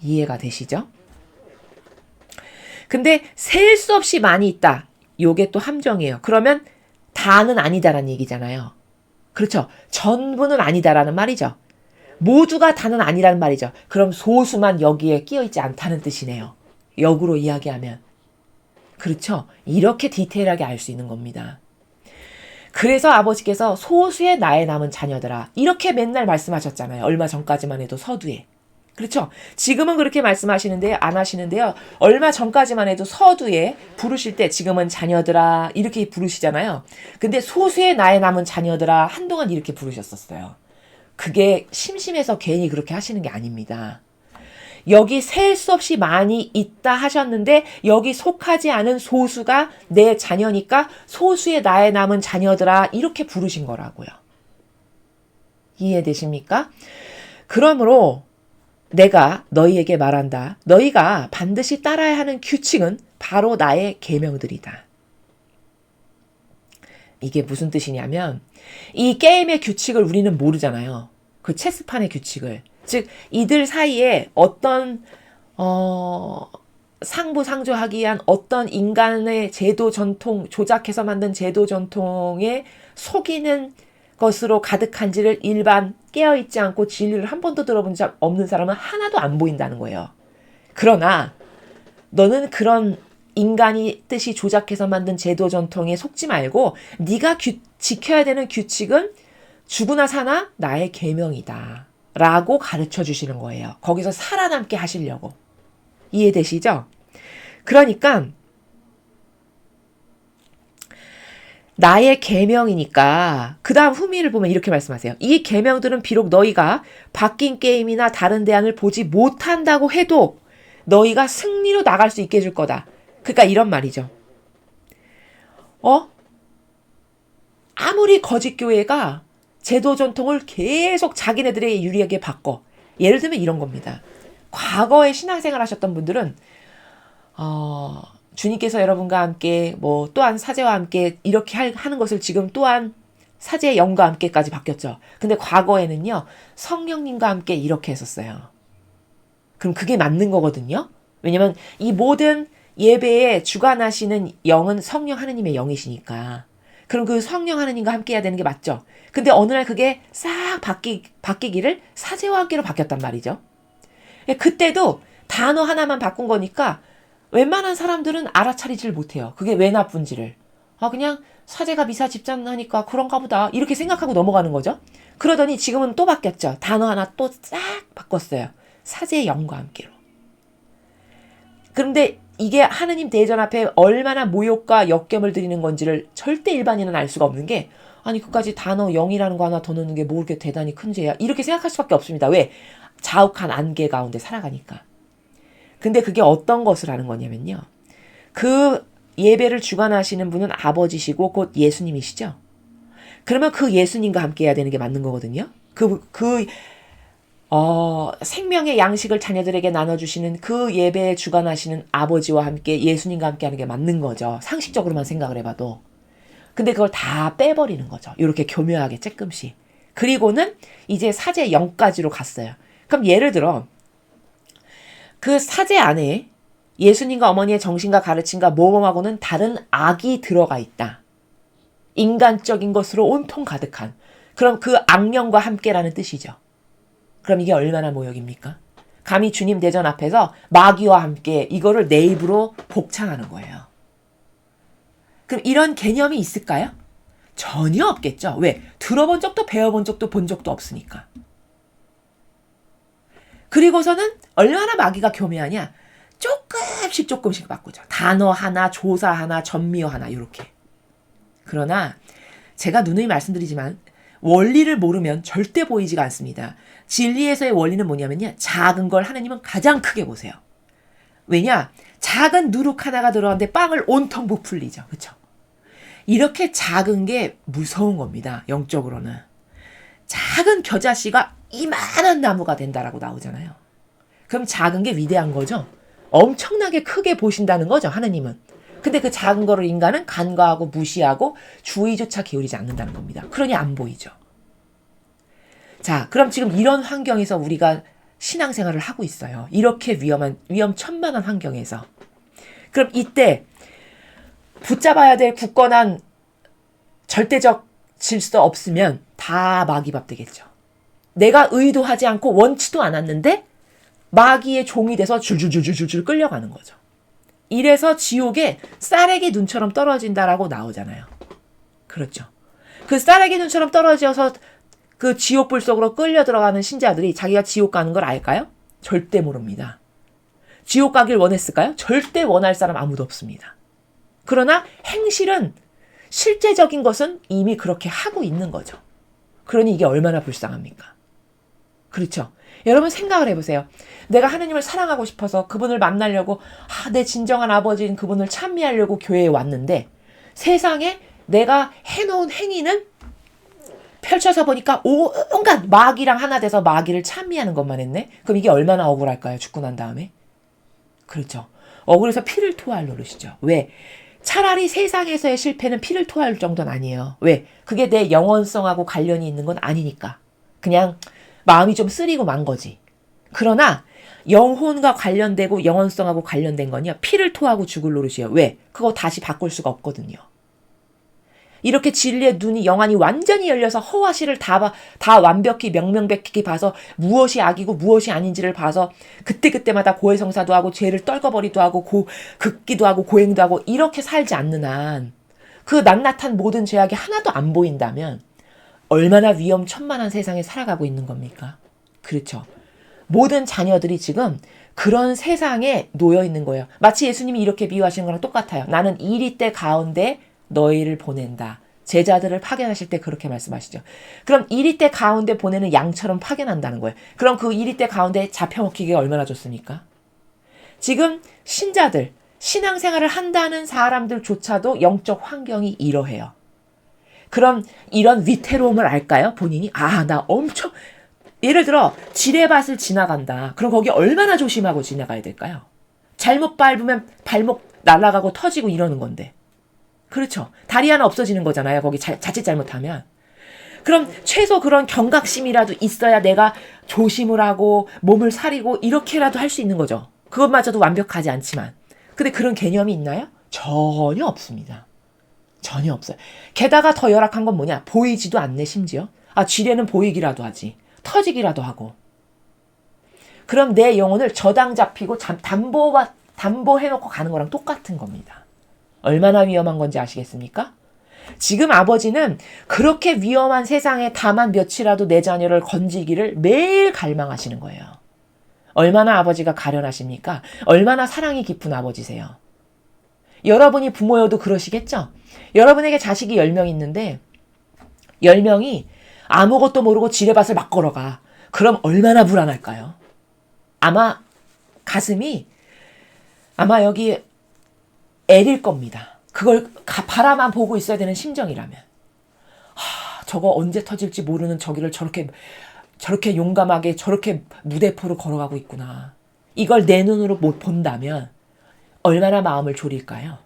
이해가 되시죠? 근데 셀 수 없이 많이 있다. 요게 또 함정이에요. 그러면 다는 아니다라는 얘기잖아요. 그렇죠. 전부는 아니다라는 말이죠. 모두가 다는 아니라는 말이죠. 그럼 소수만 여기에 끼어있지 않다는 뜻이네요. 역으로 이야기하면. 그렇죠. 이렇게 디테일하게 알 수 있는 겁니다. 그래서 아버지께서 소수의 나의 남은 자녀들아 이렇게 맨날 말씀하셨잖아요. 얼마 전까지만 해도 서두에. 그렇죠. 지금은 그렇게 말씀하시는데 안 하시는데요. 얼마 전까지만 해도 서두에 부르실 때 지금은 자녀들아 이렇게 부르시잖아요. 근데 소수의 나의 남은 자녀들아 한동안 이렇게 부르셨었어요. 그게 심심해서 괜히 그렇게 하시는 게 아닙니다. 여기 셀 수 없이 많이 있다 하셨는데 여기 속하지 않은 소수가 내 자녀니까 소수의 나의 남은 자녀들아 이렇게 부르신 거라고요. 이해되십니까? 그러므로 내가 너희에게 말한다. 너희가 반드시 따라야 하는 규칙은 바로 나의 계명들이다. 이게 무슨 뜻이냐면 이 게임의 규칙을 우리는 모르잖아요. 그 체스판의 규칙을. 즉 이들 사이에 어떤 상부상조하기 위한 어떤 인간의 제도 전통 조작해서 만든 제도 전통에 속이는 것으로 가득한지를 일반 깨어있지 않고 진리를 한 번도 들어본 적 없는 사람은 하나도 안 보인다는 거예요. 그러나 너는 그런 인간이 뜻이 조작해서 만든 제도 전통에 속지 말고 네가 지켜야 되는 규칙은 죽으나 사나 나의 계명이다 라고 가르쳐 주시는 거예요. 거기서 살아남게 하시려고. 이해되시죠? 그러니까 나의 계명이니까 그 다음 후미를 보면 이렇게 말씀하세요. 이 계명들은 비록 너희가 바뀐 게임이나 다른 대안을 보지 못한다고 해도 너희가 승리로 나갈 수 있게 해줄 거다. 그러니까 이런 말이죠. 아무리 거짓 교회가 제도 전통을 계속 자기네들에게 유리하게 바꿔. 예를 들면 이런 겁니다. 과거에 신앙생활 하셨던 분들은 주님께서 여러분과 함께 또한 사제와 함께 이렇게 하는 것을 지금 또한 사제의 영과 함께까지 바뀌었죠. 근데 과거에는요. 성령님과 함께 이렇게 했었어요. 그럼 그게 맞는 거거든요. 왜냐면 이 모든 예배에 주관하시는 영은 성령 하느님의 영이시니까. 그럼 그 성령 하느님과 함께 해야 되는 게 맞죠. 근데 어느 날 그게 싹 바뀌기를 사제와 함께로 바뀌었단 말이죠. 그때도 단어 하나만 바꾼 거니까 웬만한 사람들은 알아차리지를 못해요. 그게 왜 나쁜지를. 그냥 사제가 미사 집전하니까 그런가 보다 이렇게 생각하고 넘어가는 거죠. 그러더니 지금은 또 바뀌었죠. 단어 하나 또 싹 바꿨어요. 사제의 영과 함께로. 그런데 이게 하느님 대전 앞에 얼마나 모욕과 역경을 드리는 건지를 절대 일반인은 알 수가 없는 게, 아니 그까지 단어 0이라는 거 하나 더 넣는 게 뭐 그렇게 대단히 큰 죄야, 이렇게 생각할 수밖에 없습니다. 왜? 자욱한 안개 가운데 살아가니까. 근데 그게 어떤 것을 하는 거냐면요, 그 예배를 주관하시는 분은 아버지시고 곧 예수님이시죠. 그러면 그 예수님과 함께 해야 되는 게 맞는 거거든요. 생명의 양식을 자녀들에게 나눠주시는 그 예배에 주관하시는 아버지와 함께 예수님과 함께 하는 게 맞는 거죠. 상식적으로만 생각을 해봐도. 근데 그걸 다 빼버리는 거죠. 이렇게 교묘하게 조금씩. 그리고는 이제 사제 0까지로 갔어요. 그럼 예를 들어 그 사제 안에 예수님과 어머니의 정신과 가르침과 모범하고는 다른 악이 들어가 있다. 인간적인 것으로 온통 가득한. 그럼 그 악령과 함께라는 뜻이죠. 그럼 이게 얼마나 모욕입니까? 감히 주님 대전 앞에서 마귀와 함께 이거를 내 입으로 복창하는 거예요. 그럼 이런 개념이 있을까요? 전혀 없겠죠. 왜? 들어본 적도 배워본 적도 본 적도 없으니까. 그리고서는 얼마나 마귀가 교묘하냐? 조금씩 바꾸죠. 단어 하나, 조사 하나, 전미어 하나 이렇게. 그러나 제가 누누이 말씀드리지만 원리를 모르면 절대 보이지가 않습니다. 진리에서의 원리는 뭐냐면요, 작은 걸 하나님은 가장 크게 보세요. 왜냐? 작은 누룩 하나가 들어갔는데 빵을 온통 부풀리죠. 그렇죠? 이렇게 작은 게 무서운 겁니다. 영적으로는. 작은 겨자씨가 이만한 나무가 된다라고 나오잖아요. 그럼 작은 게 위대한 거죠. 엄청나게 크게 보신다는 거죠, 하느님은. 근데 그 작은 거를 인간은 간과하고 무시하고 주의조차 기울이지 않는다는 겁니다. 그러니 안 보이죠. 자, 그럼 지금 이런 환경에서 우리가 신앙생활을 하고 있어요. 이렇게 위험천만한 환경에서. 그럼 이때 붙잡아야 될 굳건한 절대적 질서 없으면 다 마귀밥 되겠죠. 내가 의도하지 않고 원치도 않았는데 마귀의 종이 돼서 줄줄줄줄줄 끌려가는 거죠. 이래서 지옥에 쌀에게 눈처럼 떨어진다라고 나오잖아요. 그렇죠. 그 쌀에게 눈처럼 떨어져서 그 지옥불 속으로 끌려 들어가는 신자들이 자기가 지옥 가는 걸 알까요? 절대 모릅니다. 지옥 가길 원했을까요? 절대 원할 사람 아무도 없습니다. 그러나 행실은, 실제적인 것은 이미 그렇게 하고 있는 거죠. 그러니 이게 얼마나 불쌍합니까? 그렇죠. 여러분 생각을 해보세요. 내가 하느님을 사랑하고 싶어서 그분을 만나려고, 내 진정한 아버지인 그분을 찬미하려고 교회에 왔는데 세상에 내가 해놓은 행위는 펼쳐서 보니까 온갖 마귀랑 하나 돼서 마귀를 찬미하는 것만 했네? 그럼 이게 얼마나 억울할까요? 죽고 난 다음에? 그렇죠. 억울해서 피를 토할 노릇이죠. 왜? 차라리 세상에서의 실패는 피를 토할 정도는 아니에요. 왜? 그게 내 영원성하고 관련이 있는 건 아니니까. 그냥 마음이 좀 쓰리고 만 거지. 그러나 영혼과 관련되고 영원성하고 관련된 건요, 피를 토하고 죽을 노릇이에요. 왜? 그거 다시 바꿀 수가 없거든요. 이렇게 진리의 눈이, 영안이 완전히 열려서 허와실을 다 완벽히 명명백히 봐서 무엇이 악이고 무엇이 아닌지를 봐서 그때그때마다 고해성사도 하고 죄를 떨궈버리도 하고 긋기도 하고 고행도 하고 이렇게 살지 않는 한, 그 낱낱한 모든 죄악이 하나도 안 보인다면 얼마나 위험천만한 세상에 살아가고 있는 겁니까? 그렇죠. 모든 자녀들이 지금 그런 세상에 놓여 있는 거예요. 마치 예수님이 이렇게 비유하시는 거랑 똑같아요. 나는 이리때 가운데 너희를 보낸다. 제자들을 파견하실 때 그렇게 말씀하시죠. 그럼 이리때 가운데 보내는 양처럼 파견한다는 거예요. 그럼 그 이리때 가운데 잡혀먹히기가 얼마나 좋습니까? 지금 신자들, 신앙생활을 한다는 사람들조차도 영적 환경이 이러해요. 그럼 이런 위태로움을 알까요? 본인이? 나 엄청, 예를 들어 지뢰밭을 지나간다. 그럼 거기 얼마나 조심하고 지나가야 될까요? 잘못 밟으면 발목 날아가고 터지고 이러는 건데. 그렇죠. 다리 하나 없어지는 거잖아요. 거기 자칫 잘못하면. 그럼 최소 그런 경각심이라도 있어야 내가 조심을 하고 몸을 사리고 이렇게라도 할 수 있는 거죠. 그것마저도 완벽하지 않지만. 근데 그런 개념이 있나요? 전혀 없습니다. 전혀 없어요. 게다가 더 열악한 건 뭐냐? 보이지도 않네, 심지어. 아, 지뢰는 보이기라도 하지. 터지기라도 하고. 그럼 내 영혼을 저당 잡히고 담보해놓고 가는 거랑 똑같은 겁니다. 얼마나 위험한 건지 아시겠습니까? 지금 아버지는 그렇게 위험한 세상에 다만 며칠이라도 내 자녀를 건지기를 매일 갈망하시는 거예요. 얼마나 아버지가 가련하십니까? 얼마나 사랑이 깊은 아버지세요. 여러분이 부모여도 그러시겠죠? 여러분에게 자식이 10명 있는데 10명이 아무것도 모르고 지뢰밭을 막 걸어가. 그럼 얼마나 불안할까요? 아마 가슴이 아마 여기 애릴 겁니다. 그걸 바라만 보고 있어야 되는 심정이라면. 저거 언제 터질지 모르는 저기를 저렇게 용감하게 저렇게 무대포로 걸어가고 있구나. 이걸 내 눈으로 못 본다면 얼마나 마음을 졸일까요?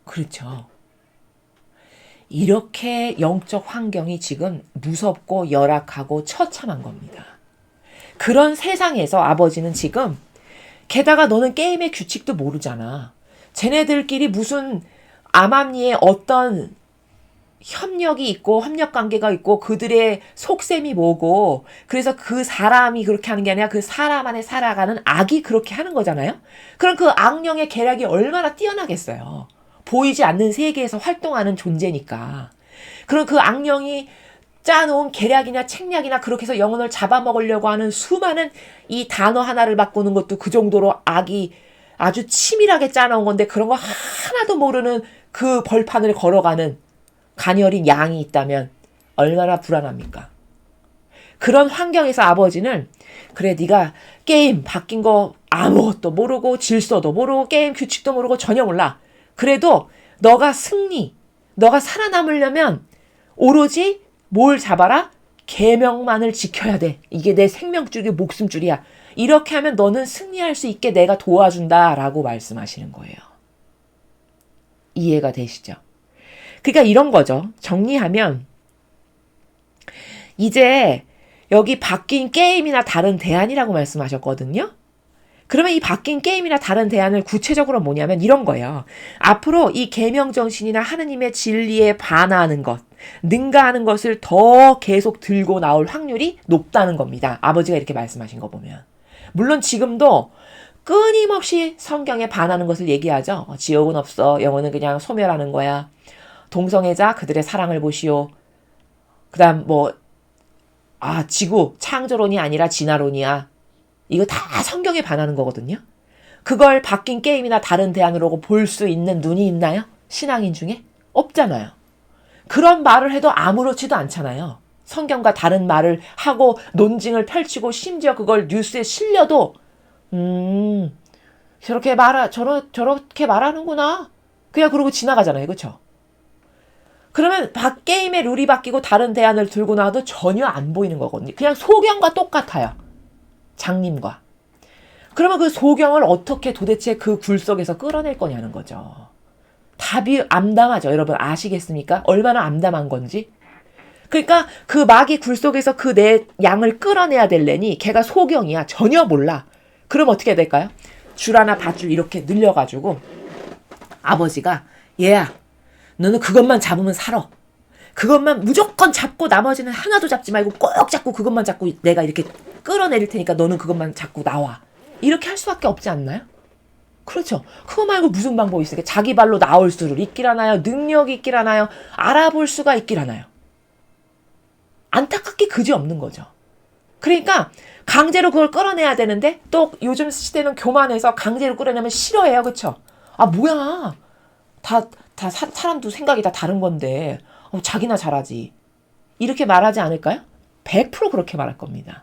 그렇죠. 이렇게 영적 환경이 지금 무섭고 열악하고 처참한 겁니다. 그런 세상에서 아버지는 지금 게다가 너는 게임의 규칙도 모르잖아. 쟤네들끼리 무슨 암암리에 어떤 협력이 있고 협력관계가 있고 그들의 속셈이 뭐고 그래서 그 사람이 그렇게 하는 게 아니라 그 사람 안에 살아가는 악이 그렇게 하는 거잖아요. 그럼 그 악령의 계략이 얼마나 뛰어나겠어요. 보이지 않는 세계에서 활동하는 존재니까. 그럼 그 악령이 짜놓은 계략이나 책략이나 그렇게 해서 영혼을 잡아먹으려고 하는 수많은 이 단어 하나를 바꾸는 것도 그 정도로 악이 아주 치밀하게 짜놓은 건데 그런 거 하나도 모르는 그 벌판을 걸어가는 가녀린 양이 있다면 얼마나 불안합니까? 그런 환경에서 아버지는 그래 네가 게임 바뀐 거 아무것도 모르고 질서도 모르고 게임 규칙도 모르고 전혀 몰라. 그래도 너가 너가 살아남으려면 오로지 뭘 잡아라? 계명만을 지켜야 돼. 이게 내 생명줄이 목숨줄이야. 이렇게 하면 너는 승리할 수 있게 내가 도와준다라고 말씀하시는 거예요. 이해가 되시죠? 그러니까 이런 거죠. 정리하면 이제 여기 바뀐 게임이나 다른 대안이라고 말씀하셨거든요. 그러면 이 바뀐 게임이나 다른 대안을 구체적으로 뭐냐면 이런 거예요. 앞으로 이 계명정신이나 하느님의 진리에 반하는 것, 능가하는 것을 더 계속 들고 나올 확률이 높다는 겁니다. 아버지가 이렇게 말씀하신 거 보면. 물론 지금도 끊임없이 성경에 반하는 것을 얘기하죠. 지옥은 없어. 영혼은 그냥 소멸하는 거야. 동성애자 그들의 사랑을 보시오. 그 다음 지구 창조론이 아니라 진화론이야. 이거 다 성경에 반하는 거거든요. 그걸 바뀐 게임이나 다른 대안으로 볼 수 있는 눈이 있나요? 신앙인 중에? 없잖아요. 그런 말을 해도 아무렇지도 않잖아요. 성경과 다른 말을 하고 논증을 펼치고 심지어 그걸 뉴스에 실려도 저렇게 말하는구나. 그냥 그러고 지나가잖아요. 그렇죠? 그러면 게임의 룰이 바뀌고 다른 대안을 들고 나와도 전혀 안 보이는 거거든요. 그냥 소경과 똑같아요. 장님과. 그러면 그 소경을 어떻게 도대체 그 굴 속에서 끌어낼 거냐는 거죠. 답이 암담하죠. 여러분 아시겠습니까? 얼마나 암담한 건지. 그러니까 그 마귀 굴 속에서 그 내 양을 끌어내야 될래니 걔가 소경이야. 전혀 몰라. 그럼 어떻게 해야 될까요? 줄 하나 밧줄 이렇게 늘려가지고 아버지가 얘야 너는 그것만 잡으면 살아. 그것만 무조건 잡고 나머지는 하나도 잡지 말고 꼭 잡고 그것만 잡고 내가 이렇게 끌어내릴 테니까 너는 그것만 잡고 나와. 이렇게 할 수밖에 없지 않나요? 그렇죠. 그거 말고 무슨 방법이 있을까? 자기 발로 나올 수를 있기라나요? 능력이 있기라나요? 알아볼 수가 있기라나요? 안타깝게 그지없는 거죠. 그러니까 강제로 그걸 끌어내야 되는데 또 요즘 시대는 교만해서 강제로 끌어내면 싫어해요. 그렇죠? 아 뭐야. 사람도 생각이 다 다른 건데 자기나 잘하지. 이렇게 말하지 않을까요? 100% 그렇게 말할 겁니다.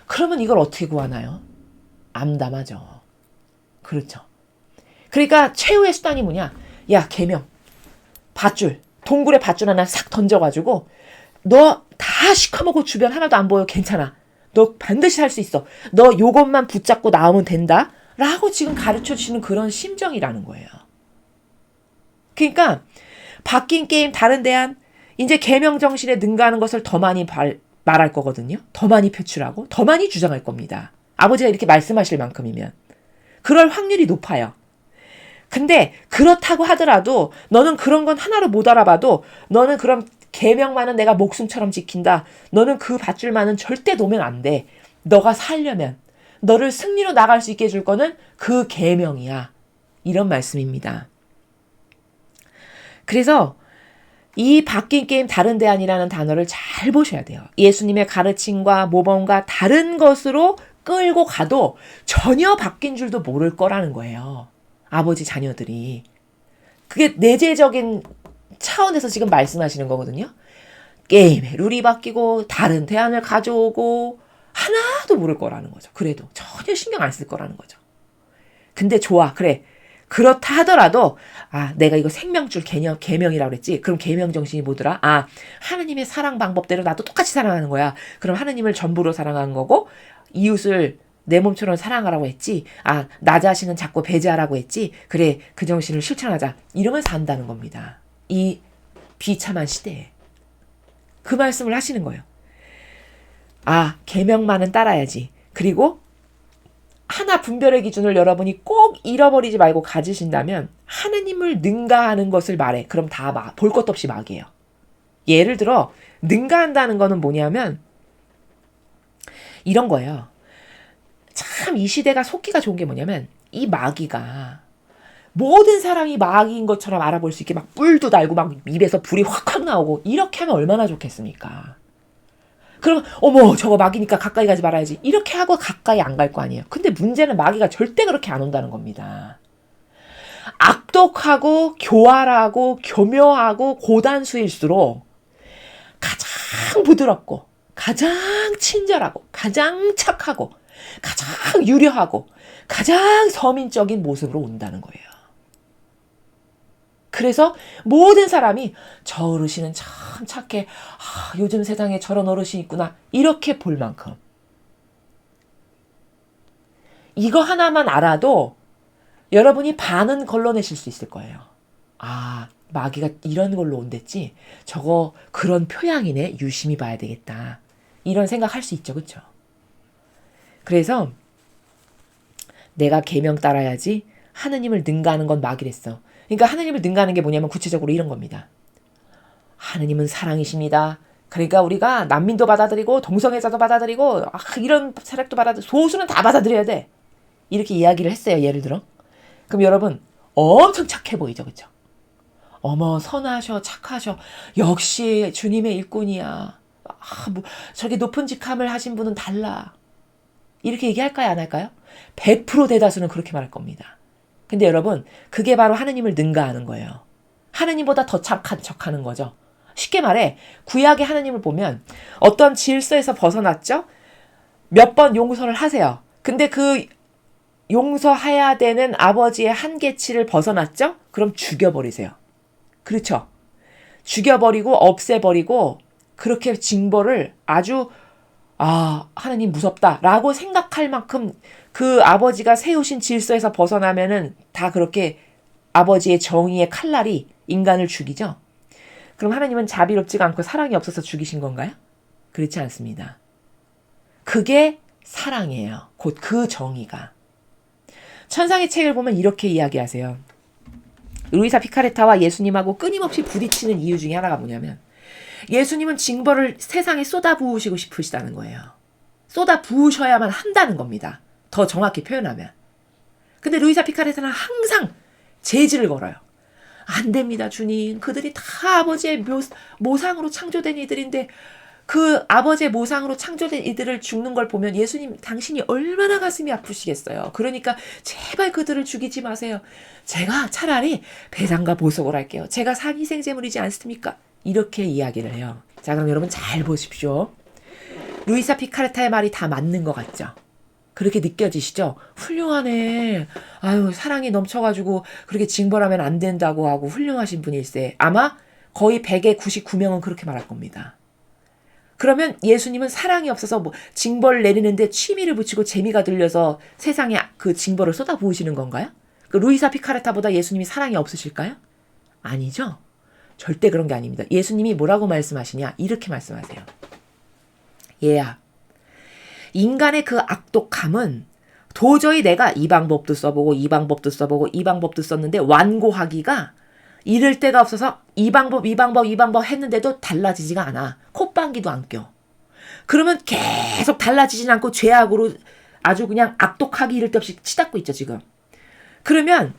그러면 이걸 어떻게 구하나요? 암담하죠. 그렇죠. 그러니까 최후의 수단이 뭐냐? 야 계명 밧줄 동굴에 밧줄 하나 싹 던져가지고 너 다 시커멓고 주변 하나도 안 보여. 괜찮아. 너 반드시 할 수 있어. 너 요것만 붙잡고 나오면 된다. 라고 지금 가르쳐주시는 그런 심정이라는 거예요. 그러니까 바뀐 게임 다른 대안 이제 계명 정신에 능가하는 것을 더 많이 말할 거거든요. 더 많이 표출하고 더 많이 주장할 겁니다. 아버지가 이렇게 말씀하실 만큼이면. 그럴 확률이 높아요. 근데 그렇다고 하더라도 너는 그런 건 하나로 못 알아봐도 너는 그럼 계명만은 내가 목숨처럼 지킨다. 너는 그 밧줄만은 절대 놓으면 안 돼. 너가 살려면 너를 승리로 나갈 수 있게 해줄 거는 그 계명이야. 이런 말씀입니다. 그래서 이 바뀐 게임 다른 대안이라는 단어를 잘 보셔야 돼요. 예수님의 가르침과 모범과 다른 것으로 끌고 가도 전혀 바뀐 줄도 모를 거라는 거예요. 아버지 자녀들이. 그게 내재적인 차원에서 지금 말씀하시는 거거든요. 게임의 룰이 바뀌고 다른 대안을 가져오고 하나도 모를 거라는 거죠. 그래도 전혀 신경 안 쓸 거라는 거죠. 근데 좋아. 그래. 그렇다 하더라도 내가 이거 생명줄 계명이라고 그랬지. 그럼 계명 정신이 뭐더라? 하느님의 사랑 방법대로 나도 똑같이 사랑하는 거야. 그럼 하느님을 전부로 사랑하는 거고 이웃을 내 몸처럼 사랑하라고 했지. 나 자신은 자꾸 배제하라고 했지. 그래, 그 정신을 실천하자. 이러면 산다는 겁니다. 이 비참한 시대에. 그 말씀을 하시는 거예요. 계명만은 따라야지. 그리고 하나 분별의 기준을 여러분이 꼭 잃어버리지 말고 가지신다면 하느님을 능가하는 것을 말해. 그럼 다 볼 것도 없이 막이에요. 예를 들어 능가한다는 거는 뭐냐면 이런 거예요. 참 이 시대가 속기가 좋은 게 뭐냐면 이 마귀가 모든 사람이 마귀인 것처럼 알아볼 수 있게 막 뿔도 달고 막 입에서 불이 확확 나오고 이렇게 하면 얼마나 좋겠습니까? 그럼 어머 저거 마귀니까 가까이 가지 말아야지 이렇게 하고 가까이 안 갈 거 아니에요. 근데 문제는 마귀가 절대 그렇게 안 온다는 겁니다. 악독하고 교활하고 교묘하고 고단수일수록 가장 부드럽고 가장 친절하고 가장 착하고 가장 유려하고 가장 서민적인 모습으로 온다는 거예요. 그래서 모든 사람이 저 어르신은 참 착해. 요즘 세상에 저런 어르신이 있구나. 이렇게 볼 만큼. 이거 하나만 알아도 여러분이 반은 걸러내실 수 있을 거예요. 마귀가 이런 걸로 온댔지. 저거 그런 표양이네. 유심히 봐야 되겠다. 이런 생각할 수 있죠. 그렇죠? 그래서 내가 계명 따라야지 하느님을 능가하는 건 마귀랬어. 그러니까 하느님을 능가하는 게 뭐냐면 구체적으로 이런 겁니다. 하느님은 사랑이십니다. 그러니까 우리가 난민도 받아들이고 동성애자도 받아들이고 이런 사람도 받아들이고 소수는 다 받아들여야 돼. 이렇게 이야기를 했어요. 예를 들어. 그럼 여러분 엄청 착해 보이죠. 그렇죠? 어머 선하셔 착하셔. 역시 주님의 일꾼이야. 저렇게 높은 직함을 하신 분은 달라. 이렇게 얘기할까요? 안 할까요? 100% 대다수는 그렇게 말할 겁니다. 근데 여러분 그게 바로 하느님을 능가하는 거예요. 하느님보다 더 착한 척하는 거죠. 쉽게 말해 구약의 하느님을 보면 어떤 질서에서 벗어났죠? 몇 번 용서를 하세요. 근데 그 용서해야 되는 아버지의 한계치를 벗어났죠? 그럼 죽여버리세요. 그렇죠? 죽여버리고 없애버리고 그렇게 징벌을 아주 하느님 무섭다라고 생각할 만큼 그 아버지가 세우신 질서에서 벗어나면은 다 그렇게 아버지의 정의의 칼날이 인간을 죽이죠. 그럼 하느님은 자비롭지가 않고 사랑이 없어서 죽이신 건가요? 그렇지 않습니다. 그게 사랑이에요. 곧 그 정의가. 천상의 책을 보면 이렇게 이야기하세요. 루이사 피카레타와 예수님하고 끊임없이 부딪히는 이유 중에 하나가 뭐냐면 예수님은 징벌을 세상에 쏟아부으시고 싶으시다는 거예요. 쏟아부으셔야만 한다는 겁니다. 더 정확히 표현하면. 근데 루이사 피카레타는 항상 제지를 걸어요. 안 됩니다, 주님. 그들이 다 아버지의 모상으로 창조된 이들인데 그 아버지의 모상으로 창조된 이들을 죽는 걸 보면 예수님 당신이 얼마나 가슴이 아프시겠어요. 그러니까 제발 그들을 죽이지 마세요. 제가 차라리 배상과 보석을 할게요. 제가 산희생제물이지 않습니까? 이렇게 이야기를 해요. 자, 그럼 여러분 잘 보십시오. 루이사 피카레타의 말이 다 맞는 것 같죠? 그렇게 느껴지시죠? 훌륭하네. 사랑이 넘쳐가지고 그렇게 징벌하면 안 된다고 하고 훌륭하신 분일세. 아마 거의 100의 99명은 그렇게 말할 겁니다. 그러면 예수님은 사랑이 없어서 징벌 내리는데 취미를 붙이고 재미가 들려서 세상에 그 징벌을 쏟아부으시는 건가요? 그 루이사 피카레타보다 예수님이 사랑이 없으실까요? 아니죠. 절대 그런 게 아닙니다. 예수님이 뭐라고 말씀하시냐? 이렇게 말씀하세요. 얘야, 인간의 그 악독함은 도저히 내가 이 방법도 써보고 이 방법도 써보고 이 방법도 썼는데 완고하기가 이를 데가 없어서 이 방법 했는데도 달라지지가 않아. 콧방귀도 안 껴. 그러면 계속 달라지진 않고 죄악으로 아주 그냥 악독하기 이를 데 없이 치닫고 있죠, 지금. 그러면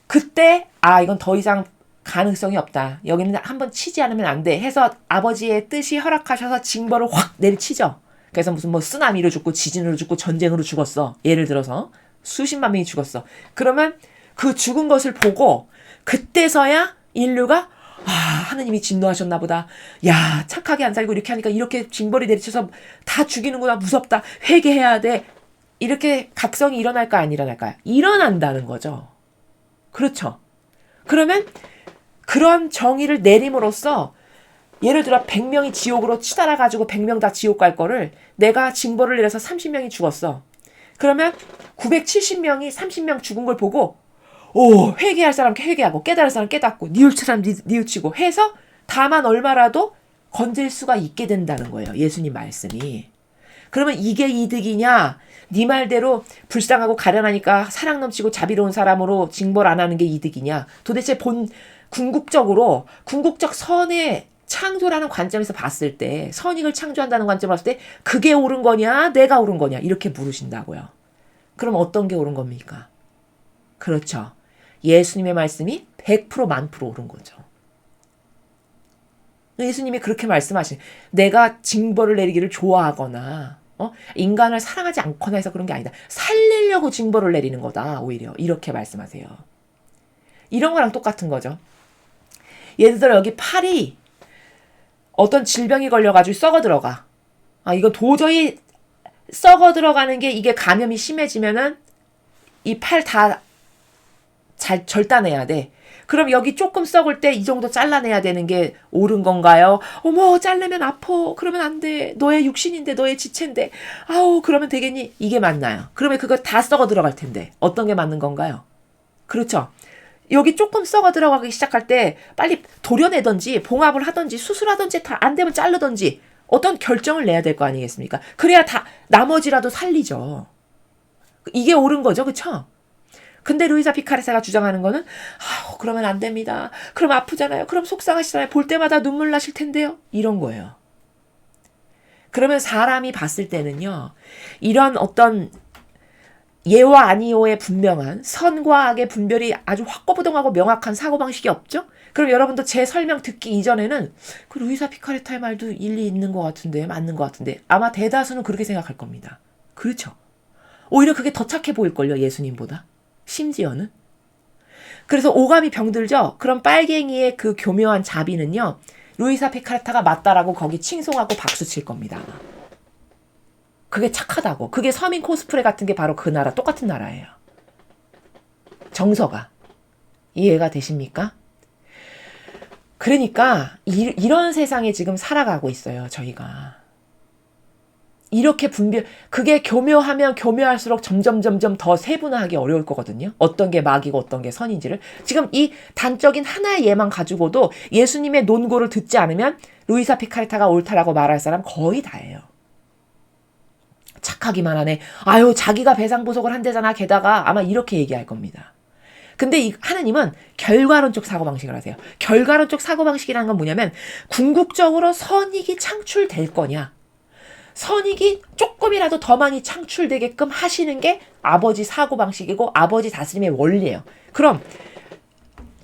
그때 이건 더 이상 가능성이 없다. 여기는 한번 치지 않으면 안 돼. 해서 아버지의 뜻이 허락하셔서 징벌을 확 내리치죠. 그래서 무슨 뭐 쓰나미로 죽고 지진으로 죽고 전쟁으로 죽었어. 예를 들어서 수십만 명이 죽었어. 그러면 그 죽은 것을 보고 그때서야 인류가 하느님이 진노하셨나 보다. 야, 착하게 안 살고 이렇게 하니까 이렇게 징벌이 내리쳐서 다 죽이는구나. 무섭다. 회개해야 돼. 이렇게 각성이 일어날까 안 일어날까요? 일어난다는 거죠. 그렇죠. 그러면 그런 정의를 내림으로써 예를 들어 100명이 지옥으로 치달아가지고 100명 다 지옥 갈 거를 내가 징벌을 내려서 30명이 죽었어. 그러면 970명이 30명 죽은 걸 보고 회개할 사람 회개하고 깨달을 사람 깨닫고 뉘우칠 사람 뉘우치고 해서 다만 얼마라도 건질 수가 있게 된다는 거예요. 예수님 말씀이. 그러면 이게 이득이냐? 네 말대로 불쌍하고 가련하니까 사랑 넘치고 자비로운 사람으로 징벌 안 하는 게 이득이냐? 도대체 궁극적 선의 창조라는 관점에서 봤을 때, 선익을 창조한다는 관점으로 봤을 때 그게 옳은 거냐? 내가 옳은 거냐? 이렇게 물으신다고요. 그럼 어떤 게 옳은 겁니까? 그렇죠. 예수님의 말씀이 100% 1000% 옳은 거죠. 예수님이 그렇게 말씀하신, 내가 징벌을 내리기를 좋아하거나 인간을 사랑하지 않거나 해서 그런 게 아니다. 살리려고 징벌을 내리는 거다. 오히려 이렇게 말씀하세요. 이런 거랑 똑같은 거죠. 예를 들어 여기 팔이 어떤 질병이 걸려가지고 썩어 들어가. 이거 도저히 썩어 들어가는 게 이게 감염이 심해지면은 이 팔 다 잘 절단해야 돼. 그럼 여기 조금 썩을 때 이 정도 잘라내야 되는 게 옳은 건가요? 어머, 자르면 아파. 그러면 안 돼. 너의 육신인데, 너의 지체인데. 그러면 되겠니? 이게 맞나요? 그러면 그거 다 썩어 들어갈 텐데. 어떤 게 맞는 건가요? 그렇죠. 여기 조금 썩어 들어가기 시작할 때 빨리 도려내든지 봉합을 하든지 수술하든지 다 안 되면 자르든지 어떤 결정을 내야 될 거 아니겠습니까? 그래야 다 나머지라도 살리죠. 이게 옳은 거죠. 그렇죠? 근데 루이사 피카레타가 주장하는 거는 그러면 안 됩니다. 그럼 아프잖아요. 그럼 속상하시잖아요. 볼 때마다 눈물 나실 텐데요. 이런 거예요. 그러면 사람이 봤을 때는요. 이런 어떤 예와 아니오의 분명한 선과 악의 분별이 아주 확고부동하고 명확한 사고방식이 없죠? 그럼 여러분도 제 설명 듣기 이전에는 그 루이사 피카레타의 말도 일리 있는 것 같은데, 맞는 것 같은데 아마 대다수는 그렇게 생각할 겁니다. 그렇죠? 오히려 그게 더 착해 보일걸요. 예수님보다. 심지어는. 그래서 오감이 병들죠. 그럼 빨갱이의 그 교묘한 자비는요. 루이사 피카레타가 맞다라고 거기 칭송하고 박수 칠 겁니다. 그게 착하다고. 그게 서민 코스프레 같은 게 바로 그 나라, 똑같은 나라예요. 정서가. 이해가 되십니까? 그러니까 이런 세상에 지금 살아가고 있어요. 저희가. 이렇게 그게 교묘하면 교묘할수록 점점 더 세분화하기 어려울 거거든요. 어떤 게 막이고 어떤 게 선인지를. 지금 이 단적인 하나의 예만 가지고도 예수님의 논고를 듣지 않으면 루이사 피카레타가 옳다라고 말할 사람 거의 다예요. 착하기만 하네. 자기가 배상보석을 한대잖아. 게다가 아마 이렇게 얘기할 겁니다. 근데 하느님은 결과론적 사고방식을 하세요. 결과론적 사고방식이라는 건 뭐냐면 궁극적으로 선익이 창출될 거냐. 선익이 조금이라도 더 많이 창출되게끔 하시는 게 아버지 사고방식이고 아버지 다스림의 원리예요. 그럼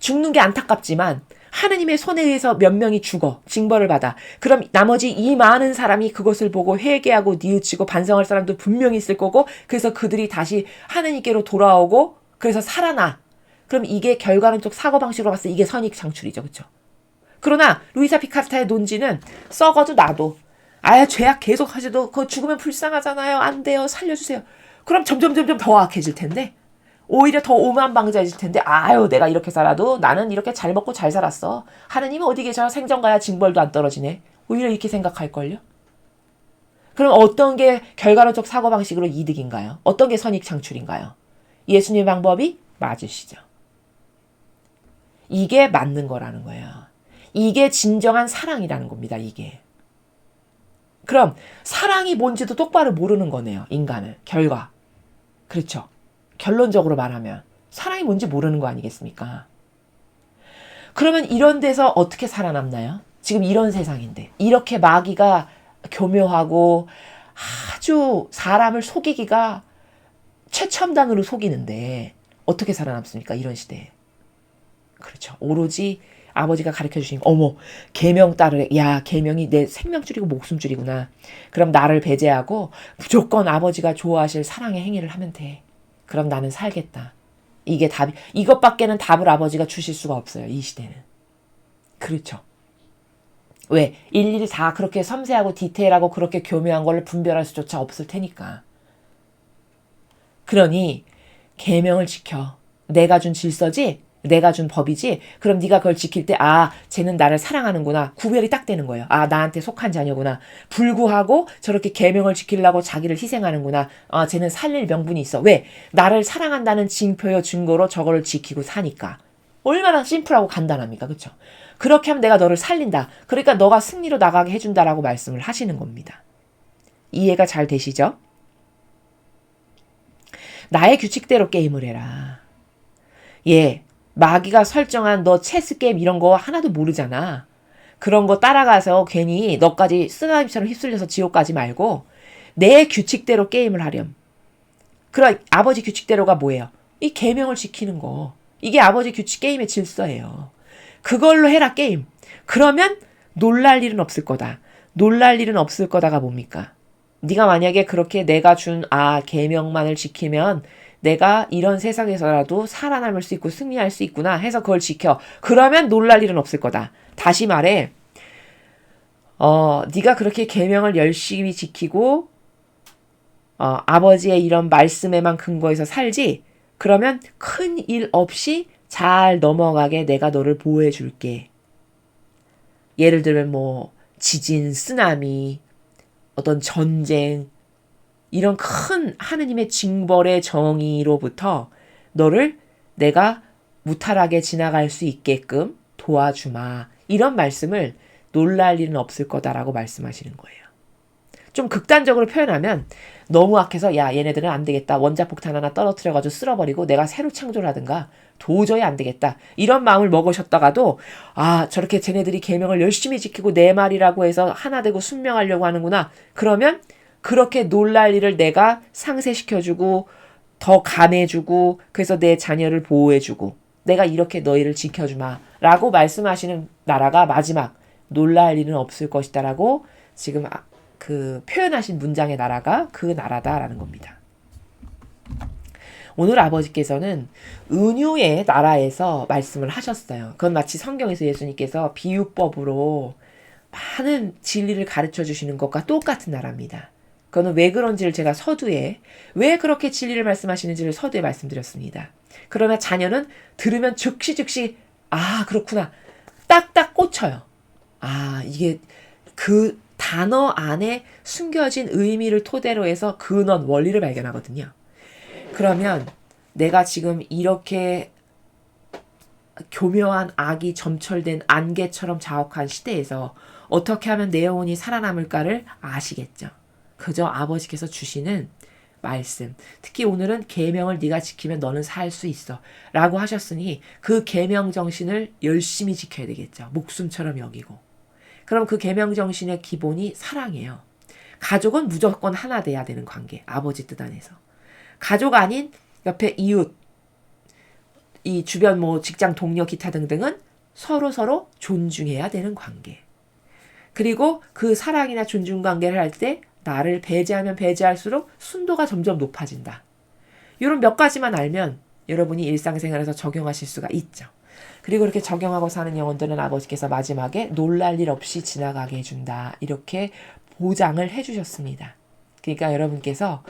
죽는 게 안타깝지만 하느님의 손에 의해서 몇 명이 죽어 징벌을 받아. 그럼 나머지 이 많은 사람이 그것을 보고 회개하고 뉘우치고 반성할 사람도 분명히 있을 거고 그래서 그들이 다시 하느님께로 돌아오고 그래서 살아나. 그럼 이게 결과론적 사고방식으로 봤을 때 이게 선익 창출이죠. 그렇죠? 그러나 루이사 피카레타의 논지는 썩어도 나도 죄악 계속 하셔도 그거 죽으면 불쌍하잖아요. 안 돼요. 살려주세요. 그럼 점점 더 악해질 텐데 오히려 더 오만방자해질 텐데 내가 이렇게 살아도 나는 이렇게 잘 먹고 잘 살았어. 하느님은 어디 계셔? 생전 가야 징벌도 안 떨어지네. 오히려 이렇게 생각할걸요? 그럼 어떤 게 결과론적 사고방식으로 이득인가요? 어떤 게 선익 창출인가요? 예수님의 방법이 맞으시죠. 이게 맞는 거라는 거예요. 이게 진정한 사랑이라는 겁니다. 이게. 그럼 사랑이 뭔지도 똑바로 모르는 거네요. 인간은. 결과. 그렇죠. 결론적으로 말하면 사랑이 뭔지 모르는 거 아니겠습니까? 그러면 이런 데서 어떻게 살아남나요? 지금 이런 세상인데 이렇게 마귀가 교묘하고 아주 사람을 속이기가 최첨단으로 속이는데 어떻게 살아남습니까? 이런 시대에. 그렇죠. 오로지 아버지가 가르쳐주신 어머 계명 따르래. 야 계명이 내 생명줄이고 목숨줄이구나. 그럼 나를 배제하고 무조건 아버지가 좋아하실 사랑의 행위를 하면 돼. 그럼 나는 살겠다. 이게 답이. 이것밖에는 답을 아버지가 주실 수가 없어요. 이 시대는. 그렇죠. 왜? 일일이 다 그렇게 섬세하고 디테일하고 그렇게 교묘한 걸 분별할 수조차 없을 테니까. 그러니 계명을 지켜. 내가 준 질서지? 내가 준 법이지? 그럼 네가 그걸 지킬 때 쟤는 나를 사랑하는구나. 구별이 딱 되는 거예요. 나한테 속한 자녀구나. 불구하고 저렇게 계명을 지키려고 자기를 희생하는구나. 쟤는 살릴 명분이 있어. 왜? 나를 사랑한다는 징표요 증거로 저거를 지키고 사니까. 얼마나 심플하고 간단합니까? 그렇죠? 그렇게 하면 내가 너를 살린다. 그러니까 너가 승리로 나가게 해준다라고 말씀을 하시는 겁니다. 이해가 잘 되시죠? 나의 규칙대로 게임을 해라. 마귀가 설정한 너 체스 게임 이런 거 하나도 모르잖아. 그런 거 따라가서 괜히 너까지 쓰나미처럼 휩쓸려서 지옥 가지 말고 내 규칙대로 게임을 하렴. 그럼 아버지 규칙대로가 뭐예요? 이 계명을 지키는 거. 이게 아버지 규칙 게임의 질서예요. 그걸로 해라 게임. 그러면 놀랄 일은 없을 거다. 놀랄 일은 없을 거다가 뭡니까? 네가 만약에 그렇게 내가 준 계명만을 지키면 내가 이런 세상에서라도 살아남을 수 있고 승리할 수 있구나 해서 그걸 지켜. 그러면 놀랄 일은 없을 거다. 다시 말해 네가 그렇게 계명을 열심히 지키고 아버지의 이런 말씀에만 근거해서 살지. 그러면 큰 일 없이 잘 넘어가게 내가 너를 보호해 줄게. 예를 들면 뭐 지진, 쓰나미, 어떤 전쟁 이런 큰 하느님의 징벌의 정의로부터 너를 내가 무탈하게 지나갈 수 있게끔 도와주마. 이런 말씀을 놀랄 일은 없을 거다라고 말씀하시는 거예요. 좀 극단적으로 표현하면 너무 악해서 얘네들은 안 되겠다. 원자폭탄 하나 떨어뜨려가지고 쓸어버리고 내가 새로 창조를 하든가 도저히 안 되겠다. 이런 마음을 먹으셨다가도 저렇게 쟤네들이 계명을 열심히 지키고 내 말이라고 해서 하나 되고 순명하려고 하는구나. 그러면 그렇게 놀랄 일을 내가 상쇄시켜주고 더 감해주고 그래서 내 자녀를 보호해주고 내가 이렇게 너희를 지켜주마 라고 말씀하시는 나라가 마지막 놀랄 일은 없을 것이다 라고 지금 그 표현하신 문장의 나라가 그 나라다라는 겁니다. 오늘 아버지께서는 은유의 나라에서 말씀을 하셨어요. 그건 마치 성경에서 예수님께서 비유법으로 많은 진리를 가르쳐 주시는 것과 똑같은 나라입니다. 그거는 왜 그런지를 제가 서두에 왜 그렇게 진리를 말씀하시는지를 서두에 말씀드렸습니다. 그러나 자녀는 들으면 즉시 그렇구나 딱딱 꽂혀요. 이게 그 단어 안에 숨겨진 의미를 토대로 해서 근원 원리를 발견하거든요. 그러면 내가 지금 이렇게 교묘한 악이 점철된 안개처럼 자욱한 시대에서 어떻게 하면 내 영혼이 살아남을까를 아시겠죠. 그저 아버지께서 주시는 말씀. 특히 오늘은 계명을 네가 지키면 너는 살 수 있어 라고 하셨으니 그 계명 정신을 열심히 지켜야 되겠죠. 목숨처럼 여기고. 그럼 그 계명 정신의 기본이 사랑이에요. 가족은 무조건 하나 돼야 되는 관계. 아버지 뜻 안에서. 가족 아닌 옆에 이웃, 이 주변 직장 동료 기타 등등은 서로 존중해야 되는 관계. 그리고 그 사랑이나 존중 관계를 할 때 나를 배제하면 배제할수록 순도가 점점 높아진다. 이런 몇 가지만 알면 여러분이 일상생활에서 적용하실 수가 있죠. 그리고 이렇게 적용하고 사는 영혼들은 아버지께서 마지막에 놀랄 일 없이 지나가게 해준다. 이렇게 보장을 해주셨습니다. 그러니까 여러분께서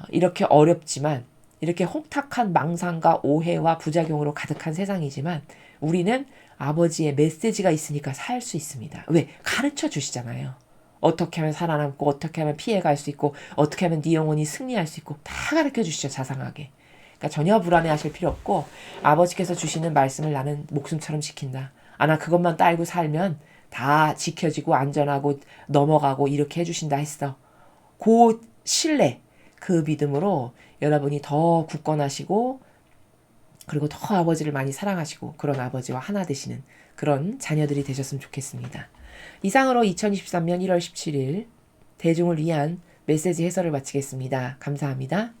이렇게 어렵지만 이렇게 혹탁한 망상과 오해와 부작용으로 가득한 세상이지만 우리는 아버지의 메시지가 있으니까 살 수 있습니다. 왜? 가르쳐 주시잖아요. 어떻게 하면 살아남고 어떻게 하면 피해갈 수 있고 어떻게 하면 네 영혼이 승리할 수 있고 다 가르쳐 주시죠. 자상하게. 그러니까 전혀 불안해하실 필요 없고 아버지께서 주시는 말씀을 나는 목숨처럼 지킨다. 나 그것만 따르고 살면 다 지켜지고 안전하고 넘어가고 이렇게 해주신다 했어. 그 신뢰, 그 믿음으로 여러분이 더 굳건하시고 그리고 더 아버지를 많이 사랑하시고 그런 아버지와 하나 되시는 그런 자녀들이 되셨으면 좋겠습니다. 이상으로 2023년 1월 17일 대중을 위한 메시지 해설을 마치겠습니다. 감사합니다.